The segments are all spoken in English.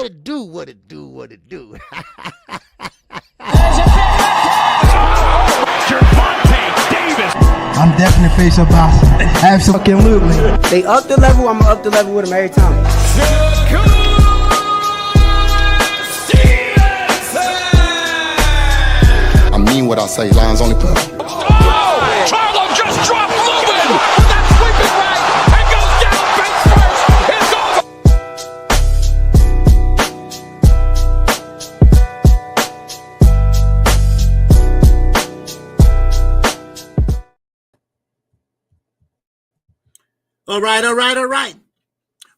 it do, what it do, what it do. I'm definitely face up boxing. Absolutely. They up the level, I'm up the level with them every time. I mean what I say, lines only put. Oh! Charlo just dropped Lewin! That sweeping right and goes down face first! It's over! All right.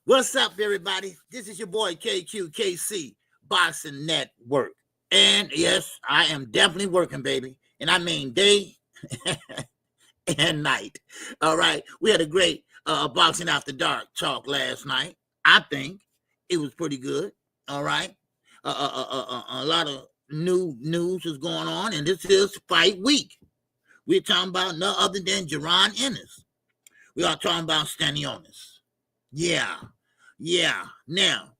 What's up, everybody? This is your boy KQKC Boxing Network. And yes, I am definitely working, baby. And I mean day and night. All right. We had a great Boxing After Dark talk last night. I think it was pretty good. All right. A lot of new news is going on, and this is fight week. We're talking about no other than Jaron Ennis. We are talking about Stanionis. Yeah. Now,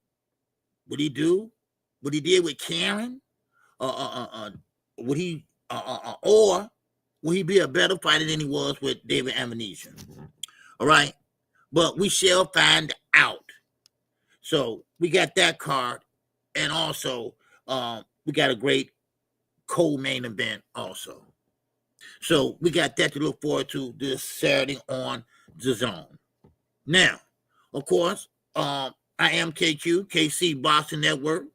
what he do? What he did with Karen? Would he or will he be a better fighter than he was with David Ammunition? All right, but we shall find out. So we got that card, and also we got a great co-main event also. So we got that to look forward to this Saturday on the Zone. Now, of course, I am KQKC Boxing Network.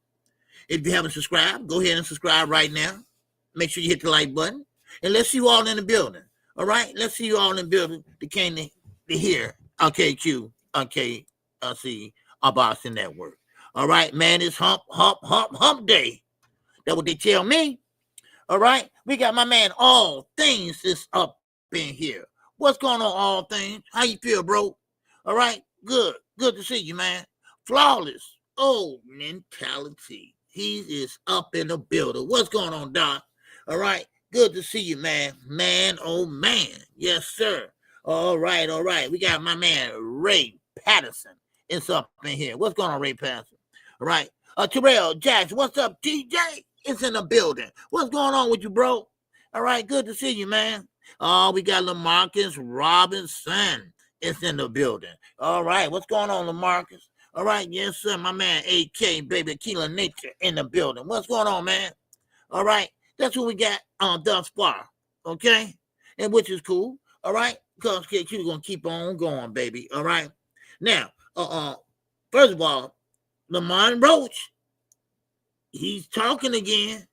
If you haven't subscribed, go ahead and subscribe right now. Make sure you hit the like button. And let's see you all in the building. All right? Let's see you all in the building to hear our KQ, our KC, our Boxing Network. All right, man, it's hump day. That's what they tell me. All right? We got my man, All Things, is up in here. What's going on, All Things? How you feel, bro? All right? Good to see you, man. Flawless. Oh, mentality. He is up in the building. What's going on, Doc? All right. Good to see you, man. Man, oh, man. Yes, sir. All right. We got my man, Ray Patterson. It's up in here. What's going on, Ray Patterson? All right. Terrell Jackson. What's up, TJ? It's in the building. What's going on with you, bro? All right. Good to see you, man. We got LaMarcus Robinson. It's in the building. All right. What's going on, LaMarcus? All right, yes, sir. My man, AK, baby, Keelan Nature in the building. What's going on, man? All right, that's what we got thus far, okay? And which is cool, all right? Because KQ going to keep on going, baby, all right? Now, first of all, Lamont Roach, he's talking again.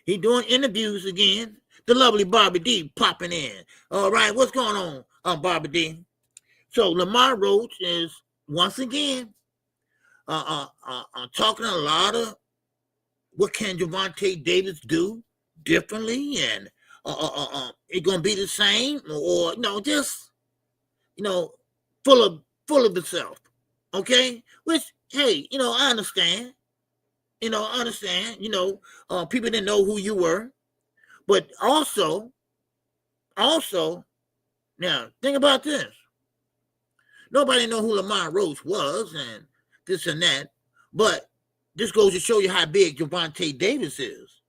He's doing interviews again. The lovely Barbie D popping in. All right, what's going on, Barbie D? So Lamont Roach is, once again, talking a lot of what can Gervonta Davis do differently, and it gonna be the same, or just full of itself. Okay, which hey, I understand. People didn't know who you were, but also now think about this. Nobody know who Lamont Roach was, and this and that, but this goes to show you how big Gervonta Davis is.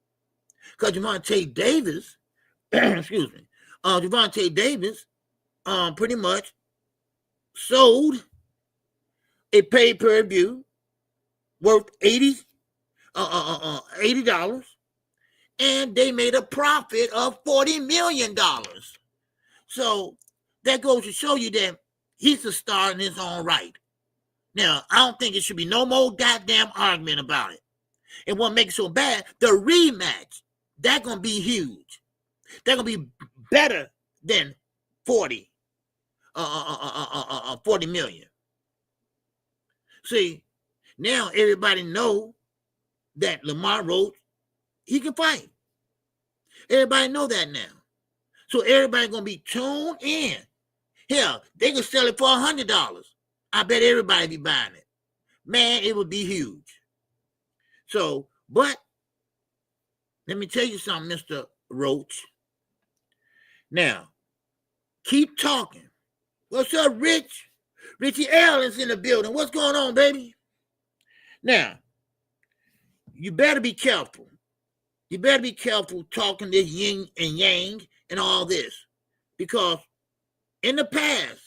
Because Gervonta Davis, Gervonta Davis pretty much sold a pay-per-view worth $80, and they made a profit of $40 million. So that goes to show you that he's a star in his own right. Now, I don't think it should be no more goddamn argument about it. And what makes it so bad, the rematch, that's going to be huge. That's going to be better than 40 million. See, now everybody know that Lamont Roach, he can fight. Everybody know that now. So everybody going to be tuned in. Hell, they can sell it for $100. I bet everybody be buying it. Man, it would be huge. So, but let me tell you something, Mr. Roach. Now, keep talking. What's up, Rich? Richie Allen's in the building. What's going on, baby? Now, you better be careful. You better be careful talking this yin and yang and all this. Because in the past,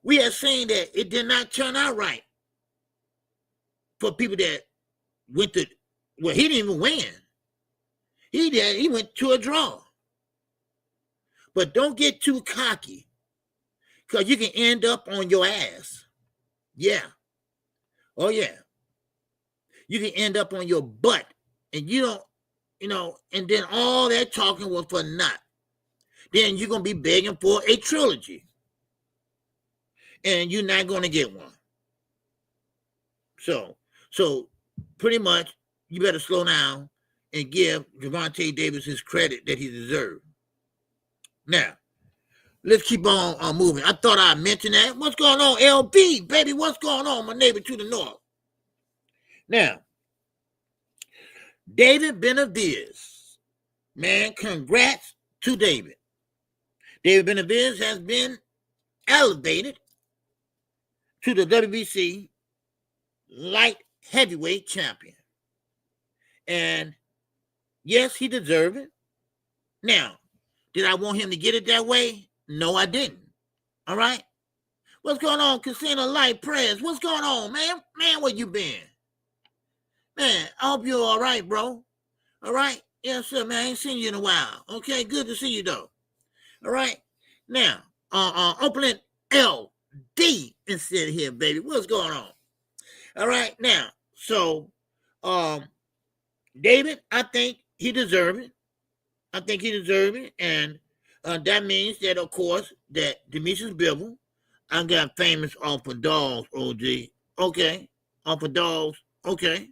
we have seen that it did not turn out right for people that went to, well, he didn't even win. He went to a draw. But don't get too cocky, because you can end up on your ass. Yeah. Oh, yeah. You can end up on your butt, and you don't, and then all that talking was for naught. Then you're going to be begging for a trilogy, and you're not going to get one. So pretty much, you better slow down and give Gervonta Davis his credit that he deserved. Now, let's keep on moving. I thought I mentioned that. What's going on, LB, baby? What's going on, my neighbor to the north? Now, David Benavidez. Man, congrats to David. David Benavidez has been elevated to the WBC light heavyweight champion. And yes, he deserved it. Now, did I want him to get it that way? No, I didn't. All right? What's going on, Casino Light Press? What's going on, man? Man, where you been? Man, I hope you're all right, bro. All right? Yes, sir, man. I ain't seen you in a while. Okay, good to see you, though. All right? Now, opening LD instead here, baby. What's going on? All right? Now, so, David, I think he deserved it. I think he deserved it, and that means that, of course, that Demetrius Bivol, I got famous off of dogs, OG. Okay, off of dogs. Okay.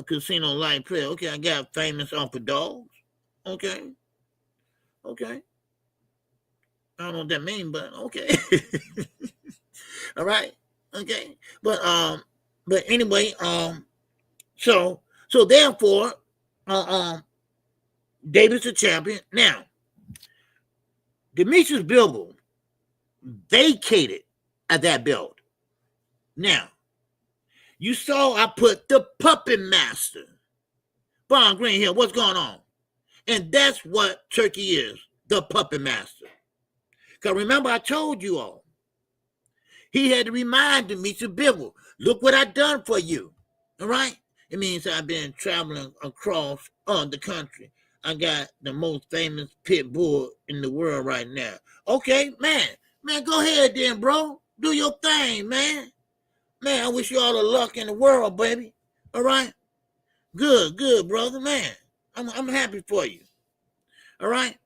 Casino Light Player. Okay, I got famous off of dogs. Okay. I don't know what that means, but okay. All right. Okay. But anyway, so therefore, David's a champion. Now, Demetrius Bivol vacated at that belt. Now, you saw I put the puppet master. Von Green here, what's going on? And that's what Turkey is, the puppet master. Because remember, I told you all, he had to remind Demetrius Bivol, look what I done for you. All right? It means I've been traveling across the country. I got the most famous pit bull in the world right now. Okay, man, go ahead then, bro. Do your thing, man. Man, I wish you all the luck in the world, baby. All right? Good, brother, man. I'm happy for you. All right?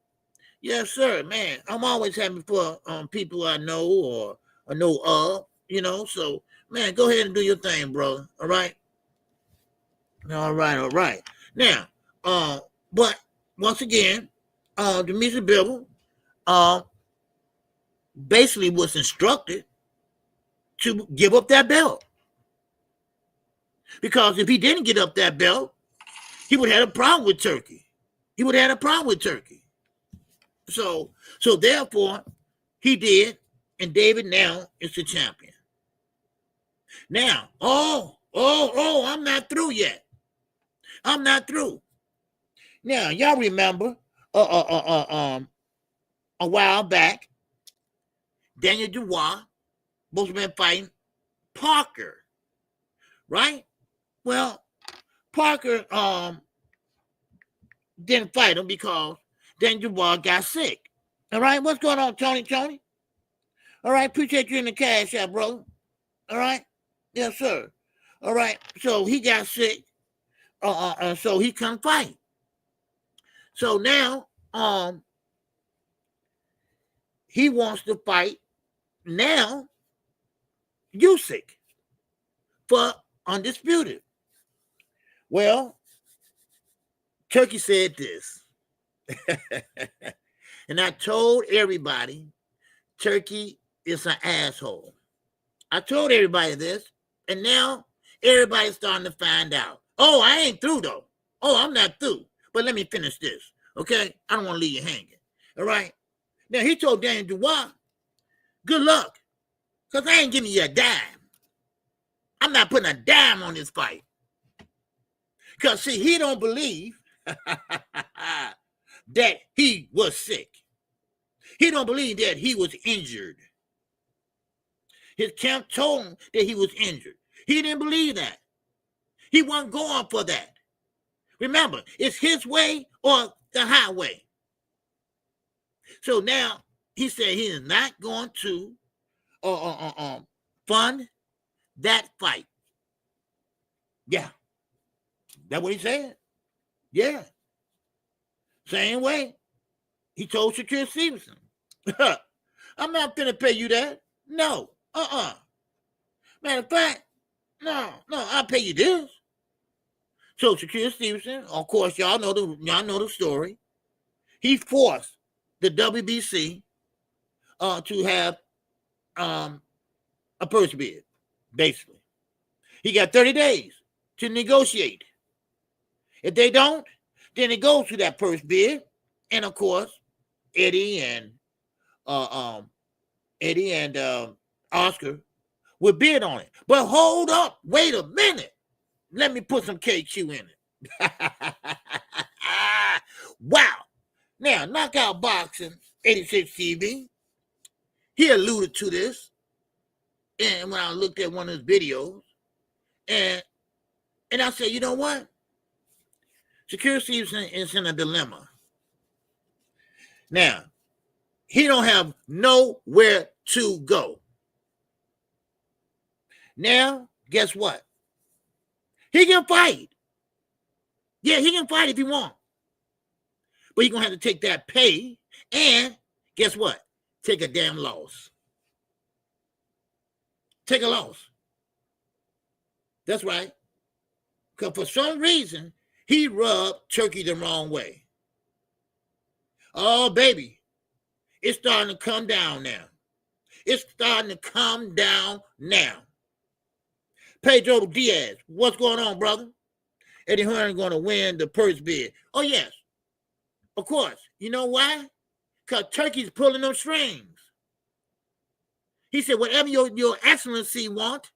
Yes, sir, man. I'm always happy for people I know or know of, so, man, go ahead and do your thing, brother. All right? All right. Now, but once again, Demetrius Bivol basically was instructed to give up that belt. Because if he didn't get up that belt, he would have had a problem with Turkey. So therefore, he did, and David now is the champion. Now, I'm not through yet. I'm not through. Now, y'all remember a while back, Daniel Dubois supposed to have been fighting Parker, right? Well, Parker didn't fight him because Daniel Dubois got sick. All right, what's going on, Tony? All right, appreciate you in the cash out, brother. All right, yes, sir. All right, so he got sick, so he couldn't fight. So now, he wants to fight now Usyk for Undisputed. Well, Turkey said this, and I told everybody Turkey is an asshole. I told everybody this, and now everybody's starting to find out. Oh, I ain't through, though. Oh, I'm not through. But let me finish this, okay? I don't want to leave you hanging, all right? Now, he told Daniel Dubois, good luck, because I ain't giving you a dime. I'm not putting a dime on this fight. Because, see, he don't believe that he was sick. He don't believe that he was injured. His camp told him that he was injured. He didn't believe that. He wasn't going for that. Remember, it's his way or the highway. So now he said he is not going to fund that fight. Yeah. That's what he said. Yeah. Same way. He told Shakur Stevenson, I'm not going to pay you that. No. Matter of fact, no, I'll pay you this. So Shakur Stevenson, of course, y'all know the story. He forced the WBC to have a purse bid, basically. He got 30 days to negotiate. If they don't, then it goes to that purse bid, and of course, Eddie and Oscar would bid on it. But hold up, wait a minute. Let me put some KQ in it. Wow. Now, Knockout Boxing 86 TV, he alluded to this, and when I looked at one of his videos, and I said, you know what? Shakur Stevenson is in a dilemma. Now, he don't have nowhere to go. Now, guess what? He can fight. Yeah, he can fight if he wants. But he's going to have to take that pay and guess what? Take a damn loss. Take a loss. That's right. Because for some reason, he rubbed Turkey the wrong way. Oh, baby. It's starting to come down now. It's starting to come down now. Pedro Diaz, what's going on, brother? Eddie Hearn going to win the purse bid. Oh, yes. Of course. You know why? Because Turkey's pulling them strings. He said, whatever your excellency want,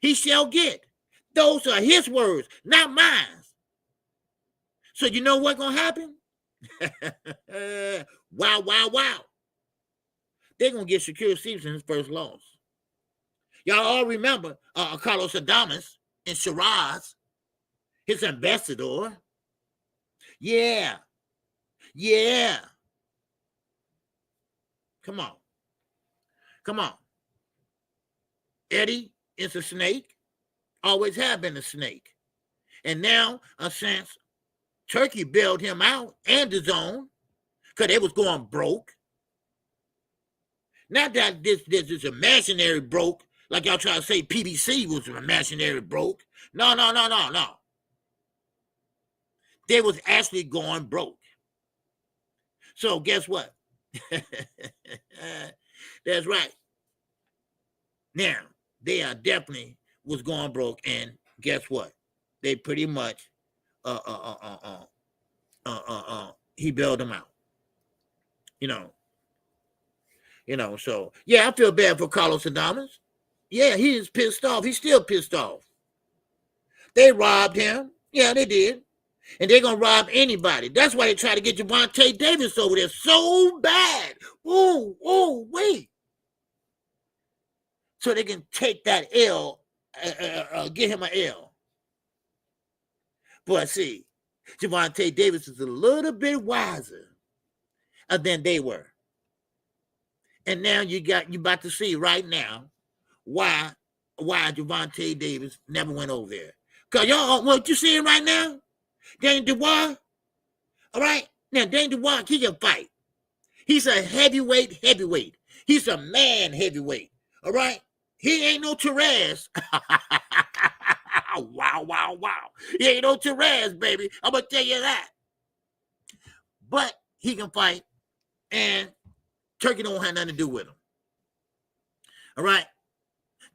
he shall get. Those are his words, not mine. So you know what's going to happen? Wow. They're going to get Shakur Stevenson his first loss. Y'all all remember Carlos Adames and Shiraz, his ambassador. Yeah. Come on. Eddie is a snake. Always have been a snake. And now, since Turkey bailed him out and his own, because they was going broke. Not that this is imaginary broke, like y'all try to say PBC was an imaginary broke. No. They was actually going broke. So guess what? That's right. Now, they are definitely was going broke, and guess what? They pretty much he bailed them out. So yeah, I feel bad for Carlos Adames. Yeah, he is pissed off. He's still pissed off. They robbed him. Yeah, they did. And they're going to rob anybody. That's why they try to get Gervonta Davis over there so bad. Wait. So they can take that L, get him an L. But see, Gervonta Davis is a little bit wiser than they were. And now you about to see right now why Gervonta Davis never went over there. Because y'all, what you seeing right now? Danny Dubois, all right? Now, Danny Dubois, he can fight. He's a heavyweight. He's a man heavyweight, all right? He ain't no Therese. Wow. He ain't no Therese, baby. I'm going to tell you that. But he can fight, and Turkey don't have nothing to do with him. All right?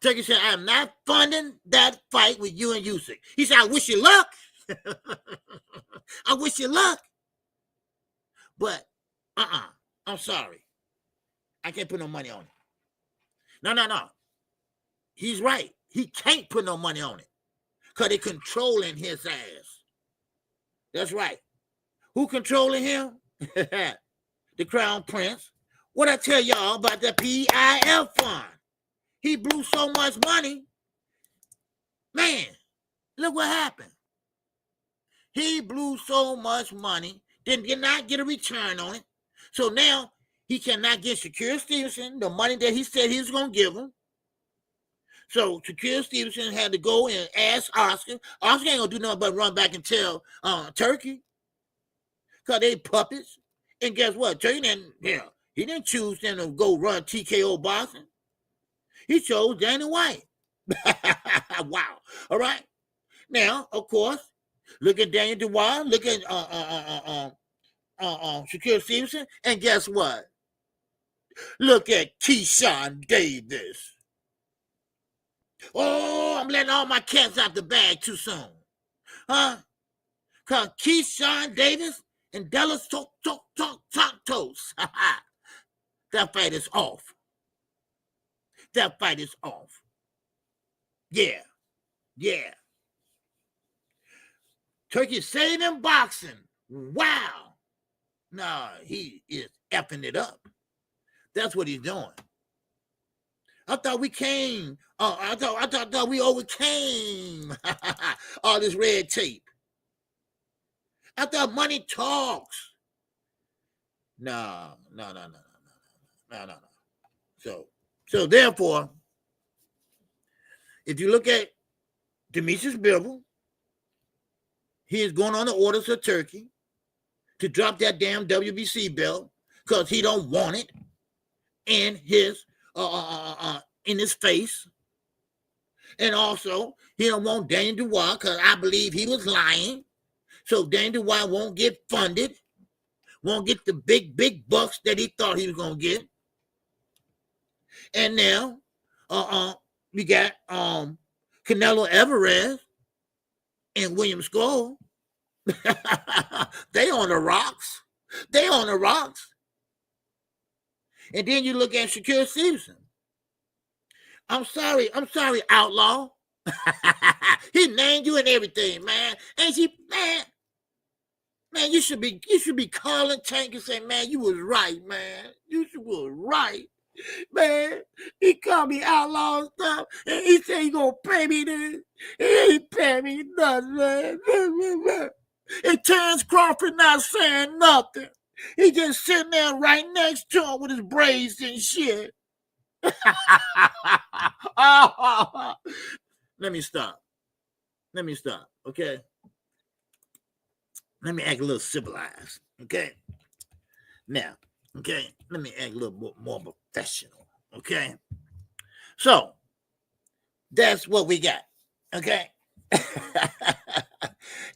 Turkey said, I'm not funding that fight with you and Usyk. He said, I wish you luck. I wish you luck. But, I'm sorry. I can't put no money on it. No. He's right. He can't put no money on it because they're controlling his ass. That's right. Who controlling him? The Crown Prince. What I tell y'all about the PIF fund? He blew so much money. Man, look what happened. He blew so much money, did not get a return on it. So now he cannot get Shakur Stevenson the money that he said he was going to give him. So Shakur Stevenson had to go and ask Oscar. Oscar ain't going to do nothing but run back and tell Turkey. Because they puppets. And guess what? Turkey he didn't choose them to go run TKO boxing. He chose Dana White. Wow. All right. Now, of course, look at Daniel Dubois. Look at Shakur Stevenson. And guess what? Look at Keyshawn Davis. Oh, I'm letting all my cats out the bag too soon. Huh? Because Keyshawn Davis and Dallas Santos. That fight is off. That fight is off. Yeah. Yeah. Turkey saving boxing. Wow. No, he is effing it up. That's what he's doing. I thought we came. I thought we overcame all this red tape. I thought money talks. No. So therefore, if you look at Demetrius Bivol, he is going on the orders of Turkey to drop that damn WBC belt because he don't want it in his face. And also, he don't want Daniel Dubois because I believe he was lying. So Daniel Dubois won't get funded, won't get the big bucks that he thought he was going to get. And now, we got Canelo Alvarez and William Skull. They on the rocks. They on the rocks. And then you look at Shakur Stevenson. I'm sorry, outlaw. He named you and everything, man. And man, you should be calling Tank and say, man, you was right, man. You was right. Man, he called me outlaw and stuff, and he said he gonna pay me this. He ain't pay me nothing, man. And Terrence Crawford not saying nothing. He just sitting there right next to him with his braids and shit. Let me stop, okay? Let me act a little civilized, okay? Now, okay, let me act a little more professional, okay? So, that's what we got, okay?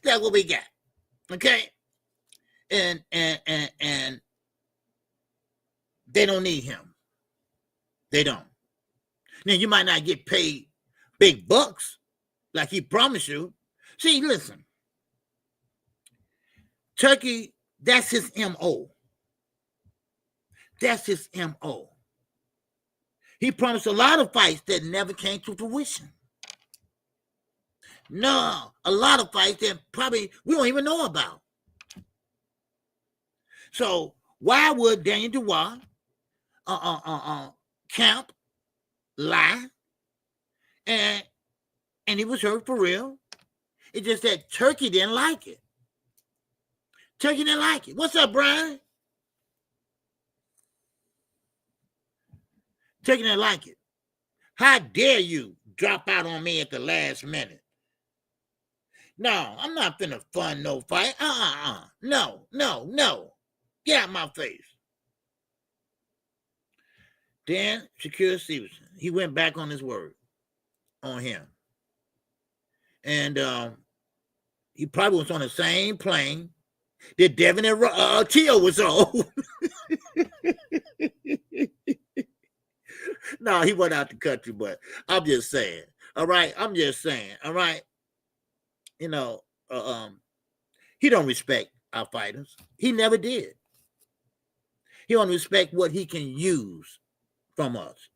That's what we got, okay? And they don't need him. They don't. Now, you might not get paid big bucks like he promised you. See, listen. Turkey, that's his M.O. That's his M.O. He promised a lot of fights that never came to fruition. No, a lot of fights that probably we don't even know about. So why would Daniel Dubois, Camp, lie? And he was hurt for real. It's just that Turkey didn't like it. Turkey didn't like it. What's up, Brian? Turkey didn't like it. How dare you drop out on me at the last minute? No, I'm not finna fund no fight. No. Get out my face. Then Shakur Stevenson, he went back on his word on him. And he probably was on the same plane that Devin and Tszyu was on. No, he went out the country, but I'm just saying. All right, I'm just saying. All right. You know, he don't respect our fighters. He never did. He don't respect what he can use from us.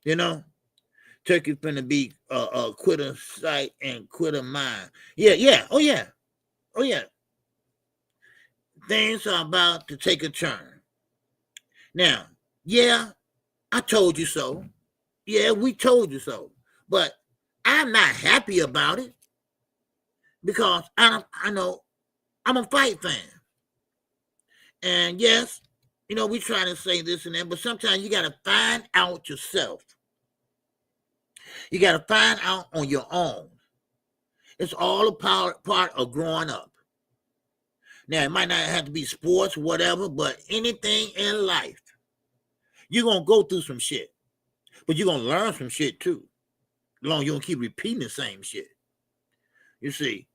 You know, Turkey's finna be quitter sight and quitter mind. Yeah. Oh yeah. things are about to take a turn. Now, yeah, I told you so. Yeah, we told you so. But I'm not happy about it because I know I'm a fight fan. And yes, you know, we try to say this and that, but sometimes you got to find out yourself. You got to find out on your own. It's all a part of growing up. Now, it might not have to be sports, whatever, but anything in life, you're going to go through some shit. But you're going to learn some shit, too. As long as you don't keep repeating the same shit. You see.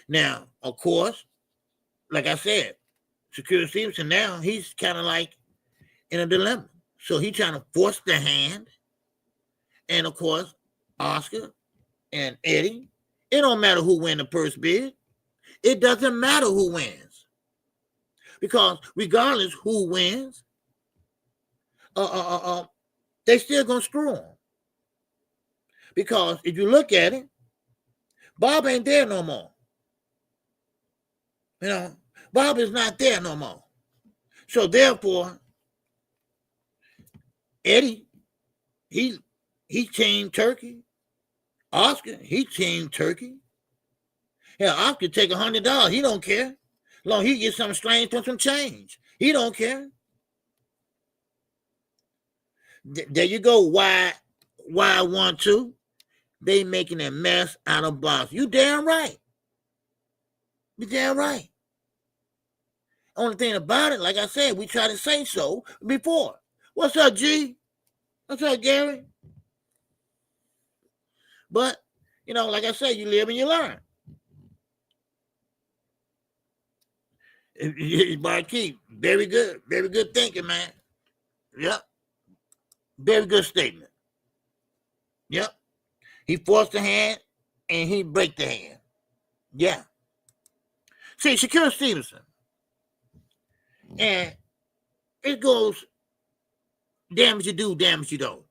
Now, of course, like I said, Shakur Stevenson now, he's kind of like in a dilemma. So he's trying to force the hand. And, of course, Oscar and Eddie, it don't matter who wins the first bid. It doesn't matter who wins. Because regardless who wins, they still going to screw them. Because if you look at it, Bob ain't there no more. You know, Bob is not there no more. So therefore, Eddie, he team turkey. Oscar, he team turkey. Yeah, Oscar take $100. He don't care. As long as he gets something strange for some change. He don't care. There you go. Why I want to? They making a mess out of boss. You damn right. You damn right. Only thing about it, like I said, we tried to say so before. What's up, G? What's up, Gary? But, you know, like I said, you live and you learn. Marquis, very good thinking, man. Yep. Very good statement. Yep. He forced the hand and he break the hand. Yeah. See, Shakur Stevenson. And it goes, damn if you do, damn if you don't.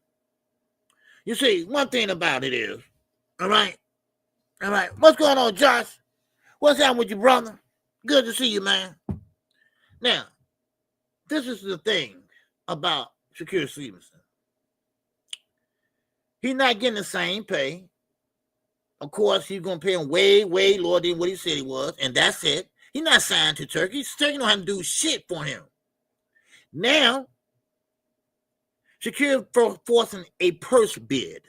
You see, one thing about it is, all right. What's going on, Josh? What's happening with you, brother? Good to see you, man. Now, this is the thing about Shakur Stevenson. He's not getting the same pay. Of course, he's going to pay him way, way lower than what he said he was, and that's it. He's not signed to Turkey. Turkey don't have to do shit for him. Now, Shakur forcing a purse bid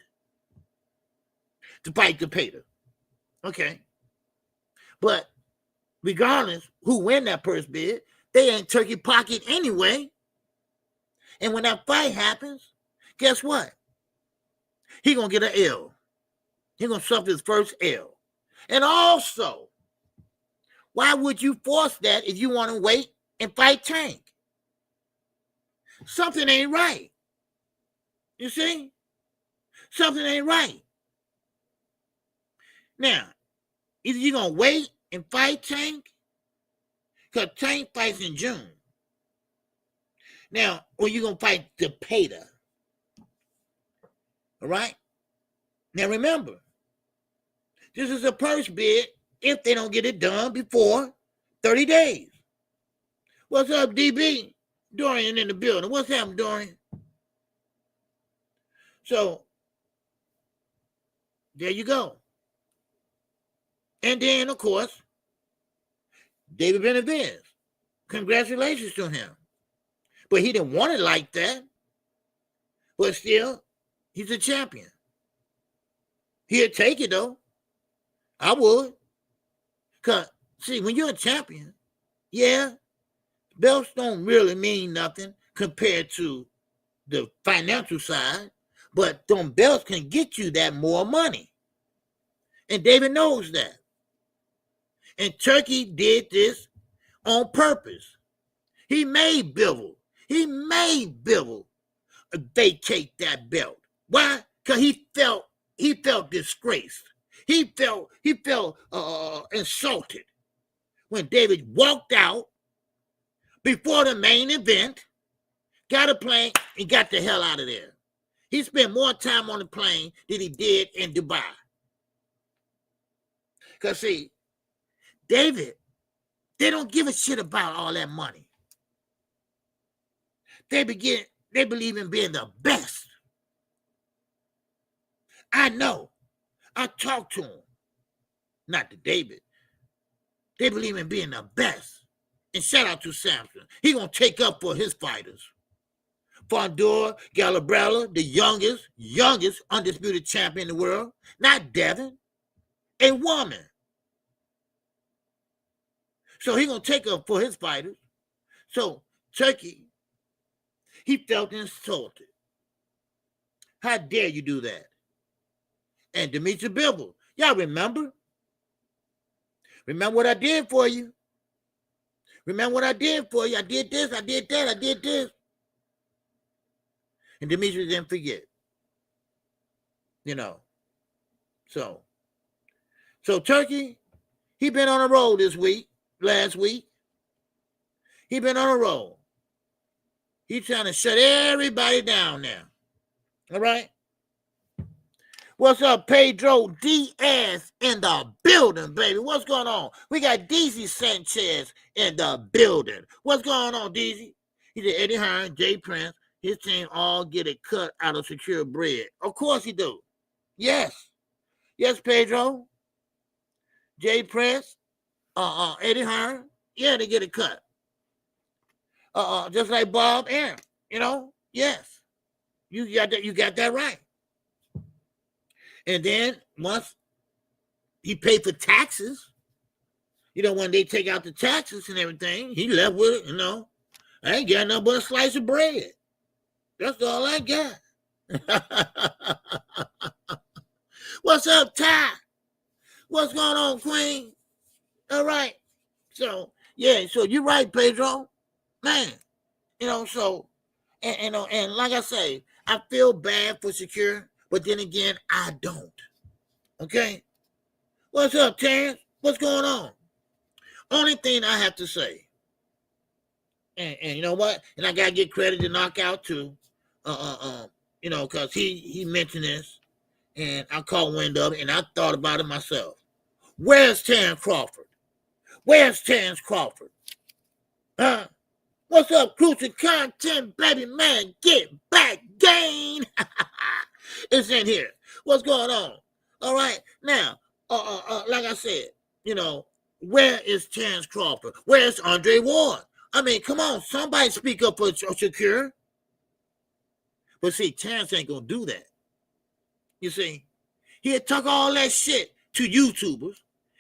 to fight Zepeda. Okay. But regardless who win that purse bid, they ain't Turkey pocket anyway. And when that fight happens, guess what? He going to get an L. He going to suffer his first L. And also, why would you force that if you want to wait and fight Tank? Something ain't right. You see? Something ain't right. Now, either you're going to wait and fight Tank, because Tank fights in June. Now, or you're going to fight Zepeda. All right? Now, remember, this is a purse bid if they don't get it done before 30 days. What's up, DB? Dorian in the building. What's happening, Dorian? So, there you go. And then, of course, David Benavidez. Congratulations to him. But he didn't want it like that. But still, he's a champion. He'll take it, though. I would. Because, see, when you're a champion, yeah, belts don't really mean nothing compared to the financial side. But them belts can get you that more money. And David knows that. And Turkey did this on purpose. He made Bivol. Vacate that belt. Why? Because he felt disgraced. He felt insulted when David walked out before the main event, got a plane, and got the hell out of there. He spent more time on the plane than he did in Dubai. Because, see, David They don't give a shit about all that money. They believe in being the best. I know. I talked to them. Not to David. They believe in being the best. And shout out to Samson. He gonna take up for his fighters. Fondor, Galabrella, the youngest undisputed champion in the world. Not Devin. A woman. So he gonna take up for his fighters. So Turkey, he felt insulted. How dare you do that? And Dimitri Bivol, y'all remember? Remember what I did for you? Remember what I did for you? I did this, I did that, I did this. And Dimitri didn't forget. You know. So Turkey, he been on a roll last week. He been on a roll. He trying to shut everybody down now. All right? What's up, Pedro Diaz in the building, baby? What's going on? We got DZ Sanchez in the building. What's going on, DZ? He said Eddie Hearn, Jay Prince, his team all get a cut out of secure bread. Of course he do. Yes. Yes, Pedro. Jay Prince, Eddie Hearn, yeah, they get a cut. Just like Bob Aaron, you know? Yes. You got that right. And then once he paid for taxes, you know, when they take out the taxes and everything, he left with it, you know. I ain't got nothing but a slice of bread. That's all I got. What's up, Ty? What's going on, Queen? All right. So, yeah, so you're right, Pedro. Man, you know, so, and like I say, I feel bad for Shakur, but then again, I don't. Okay? What's up, Terrence? What's going on? Only thing I have to say, and you know what? And I got to give credit to Knockout, too. You know, because he mentioned this, and I caught wind of it, and I thought about it myself. Where's Terrence Crawford? Where's Terrence Crawford? Huh? What's up, Crucial Content, baby man? Get back, gain. It's in here. What's going on? All right. Now, like I said, you know, where is Terrence Crawford? Where's Andre Ward? I mean, come on, somebody speak up for Shakur. But see, Terrence ain't gonna do that. You see, he'll talk all that shit to YouTubers.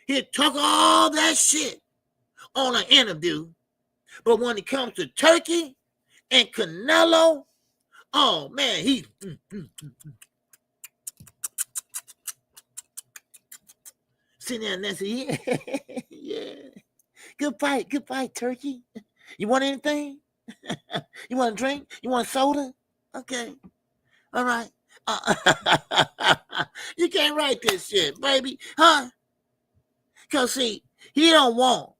He'll talk all that shit on an interview. But when it comes to Turkey and Canelo, oh man, he sitting there and say, yeah. Good fight, Turkey. You want anything? You want a drink? You want a soda? Okay. All right. You can't write this shit, baby. Huh? Because, see, he don't want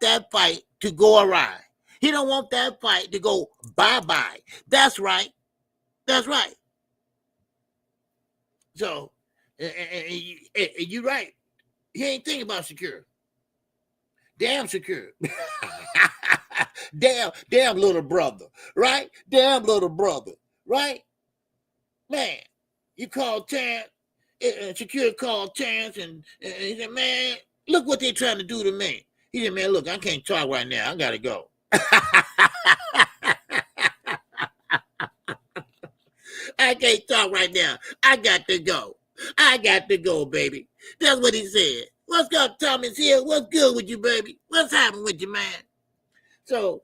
that fight to go awry. He don't want that fight to go bye-bye. That's right. That's right. So, you're right. He ain't thinking about Shakur. Damn Shakur. damn little brother, right? Damn little brother, right? Man, you called Terrence, Shakur called Terrence, and he said, man, look what they're trying to do to me. He said, man, look, I can't talk right now. I got to go. I can't talk right now. I got to go. I got to go, baby. That's what he said. What's up, Thomas Hill? What's good with you, baby? What's happening with you, man? So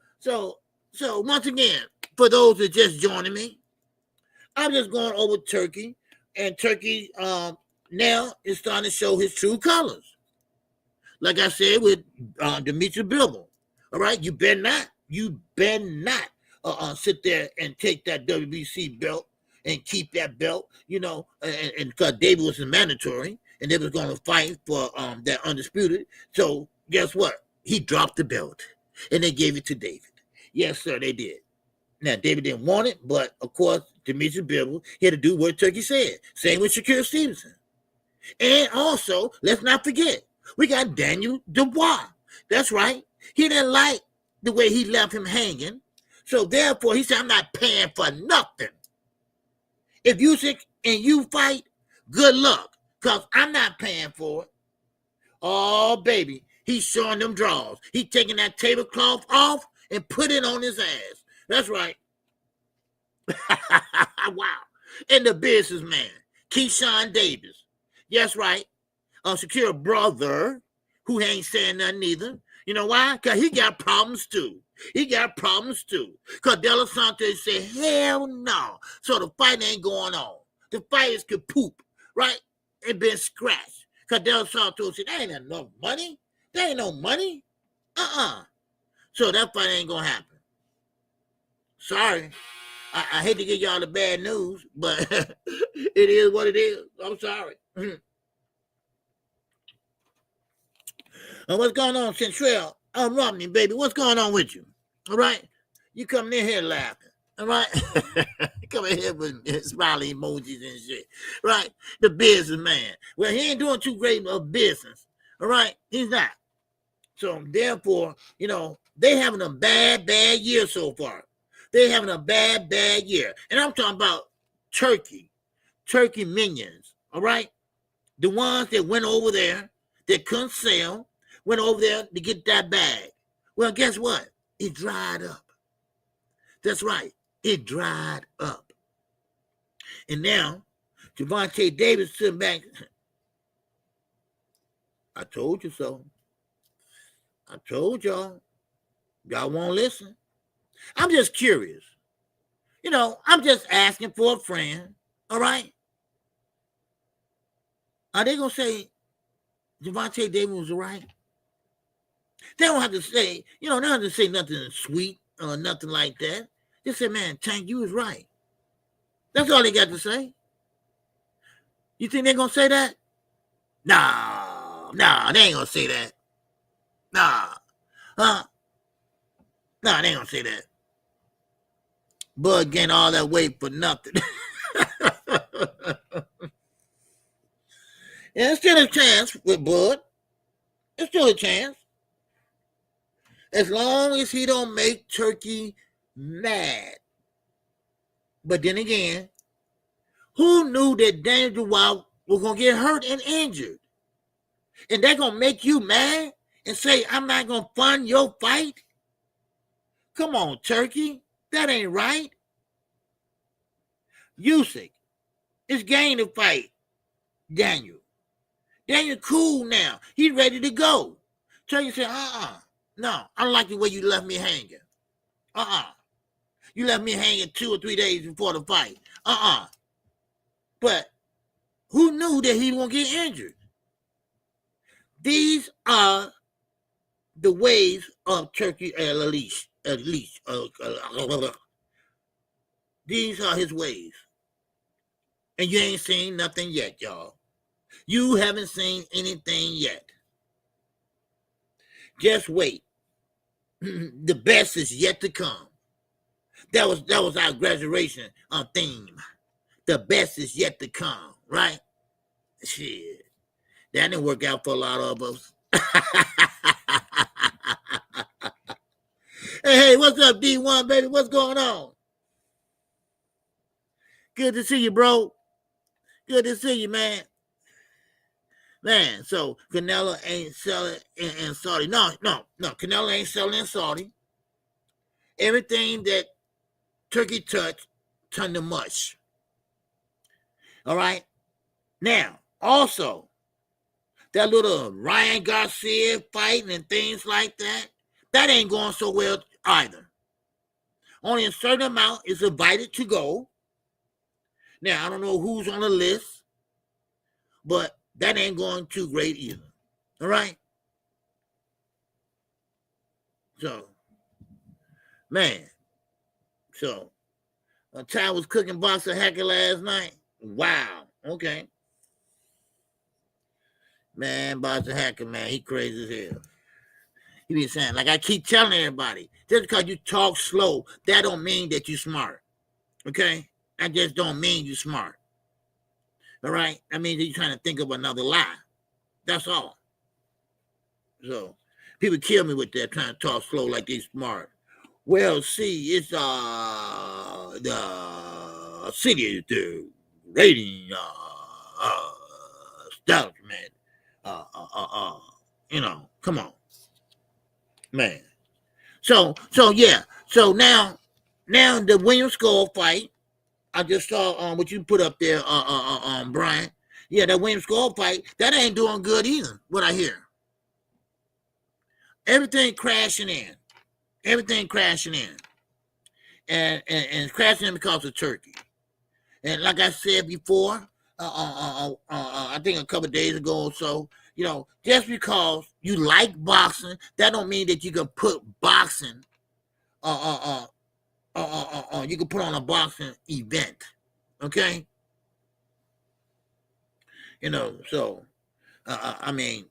once again, for those that just joining me, I'm just going over Turkey, and Turkey now is starting to show his true colors. Like I said with Dimitri Bivol. All right, you better not sit there and take that WBC belt and keep that belt, you know, and because David was mandatory, and they was going to fight for that Undisputed. So guess what? He dropped the belt, and they gave it to David. Yes, sir, they did. Now, David didn't want it, but, of course, Dimitri Bivol, he had to do what Turkey said. Same with Shakur Stevenson. And also, let's not forget, we got Daniel Dubois. That's right. He didn't like the way he left him hanging. So therefore, he said, I'm not paying for nothing. If Usyk and you fight, good luck, because I'm not paying for it. Oh, baby, he's showing them draws. He's taking that tablecloth off and put it on his ass. That's right. Wow. And the businessman, Keyshawn Davis. That's right. A secure brother who ain't saying nothing either. You know why? Because he got problems too. Because De La Santa said, hell no. So the fight ain't going on. The fighters could poop, right? And been scratched. Because De La Santa said, there ain't enough money. There ain't no money. So that fight ain't going to happen. Sorry. I hate to give y'all the bad news, but it is what it is. I'm sorry. What's going on, Central? Romney, baby, what's going on with you? All right? You coming in here laughing, all right? Coming here with smiley emojis and shit, right? The businessman. Well, he ain't doing too great of business, all right? He's not. So, therefore, you know, they having a bad year so far. They're having a bad year. And I'm talking about Turkey minions, all right? The ones that went over there, that couldn't sell, went over there to get that bag. Well, guess what? It dried up. That's right. It dried up. And now, Gervonta Davis sitting back. I told you so. I told y'all. Y'all won't listen. I'm just curious. You know, I'm just asking for a friend. All right? Are they going to say Gervonta Davis was right? They don't have to say, you know, they don't have to say nothing sweet or nothing like that. Just say, man, Tank, you was right. That's all they got to say. You think they're going to say that? No, they ain't going to say that. No, they ain't going to say that. Bud gained all that weight for nothing. Yeah, there's still a chance with Bud. There's still a chance. As long as he don't make Turkey mad. But then again, who knew that Daniel Dubois was going to get hurt and injured? And they're going to make you mad and say, I'm not going to fund your fight? Come on, Turkey. That ain't right. Usyk is game to fight Daniel. Daniel cool now. He's ready to go. Turkey said, no, I don't like the way you left me hanging. You left me hanging 2 or 3 days before the fight. But who knew that he won't get injured? These are the ways of Turkey Leash. These are his ways. And you ain't seen nothing yet, y'all. You haven't seen anything yet. Just wait. The best is yet to come. That was our graduation theme. The best is yet to come, right? Shit. That didn't work out for a lot of us. Hey, what's up, D1, baby? What's going on? Good to see you, bro. Good to see you, man. Man, so Canelo ain't selling in Saudi. No, Canelo ain't selling in Saudi. Everything that Turkey touched turned to mush. All right? Now, also, that little Ryan Garcia fighting and things like that, that ain't going so well either. Only a certain amount is invited to go. Now, I don't know who's on the list, but that ain't going too great either. All right? So, man. So, Ty was cooking boxer hacker last night. Wow. Okay. Man, boxer hacker, man, he crazy as hell. He be saying, like I keep telling everybody, just because you talk slow, that don't mean that you smart. Okay? That just don't mean you smart. All right? That means you're trying to think of another lie. That's all. So, People kill me with that, trying to talk slow like they smart. Well, see, it's the city, the rating establishment. Come on, man. So yeah. So now the Williams Skull fight. I just saw what you put up there, Brian. Yeah, that Williams Skull fight, that ain't doing good either. What I hear. Everything crashing in. Everything crashing in. And crashing in because of Turkey. And like I said before, I think a couple of days ago or so, just because you like boxing, that don't mean that you can put boxing, you can put on a boxing event, okay? So, I mean,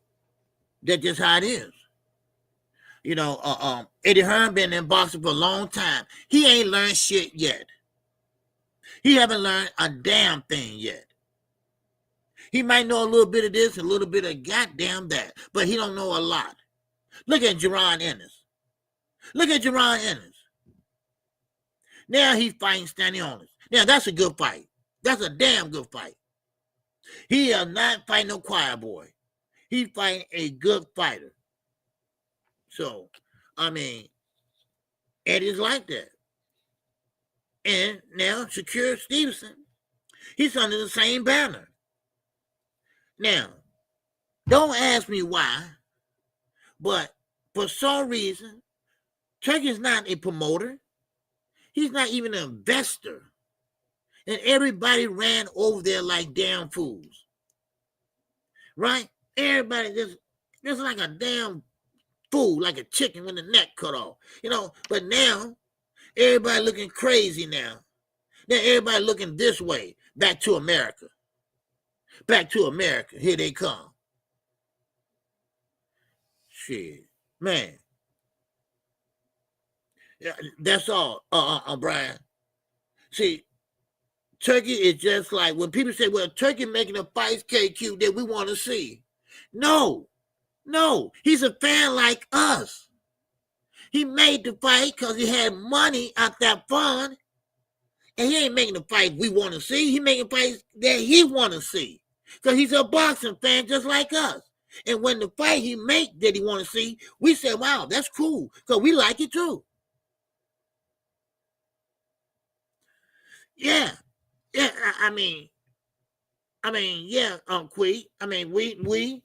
that's just how it is. Eddie Hearn been in boxing for a long time. He ain't learned shit yet. He haven't learned a damn thing yet. He might know a little bit of this, a little bit of goddamn that, but he don't know a lot. Look at Jaron Ennis. Look at Jaron Ennis. Now he's fighting Stanley Honest. Now that's a good fight. That's a damn good fight. He is not fighting no choir boy. He's fighting a good fighter. So, I mean, Eddie's like that. And now Shakur Stevenson, he's under the same banner. Now, don't ask me why, but for some reason, Turkey's not a promoter. He's not even an investor. And everybody ran over there like damn fools. Right? Everybody just like a damn fool, like a chicken with the neck cut off. But now, everybody looking crazy now. Now everybody looking this way, back to America. Back to America. Here they come. Shit. Man. Yeah, that's all, Brian. See, Turkey is just like when people say, well, Turkey making the fights, KQ, that we want to see. No, he's a fan like us. He made the fight because he had money out that fund. And he ain't making the fight we want to see. He making fights that he want to see. Because he's a boxing fan just like us. And when the fight he make that he want to see, we say, wow, that's cool. Because we like it too. Yeah. Yeah, I mean, yeah, Quee. I mean, we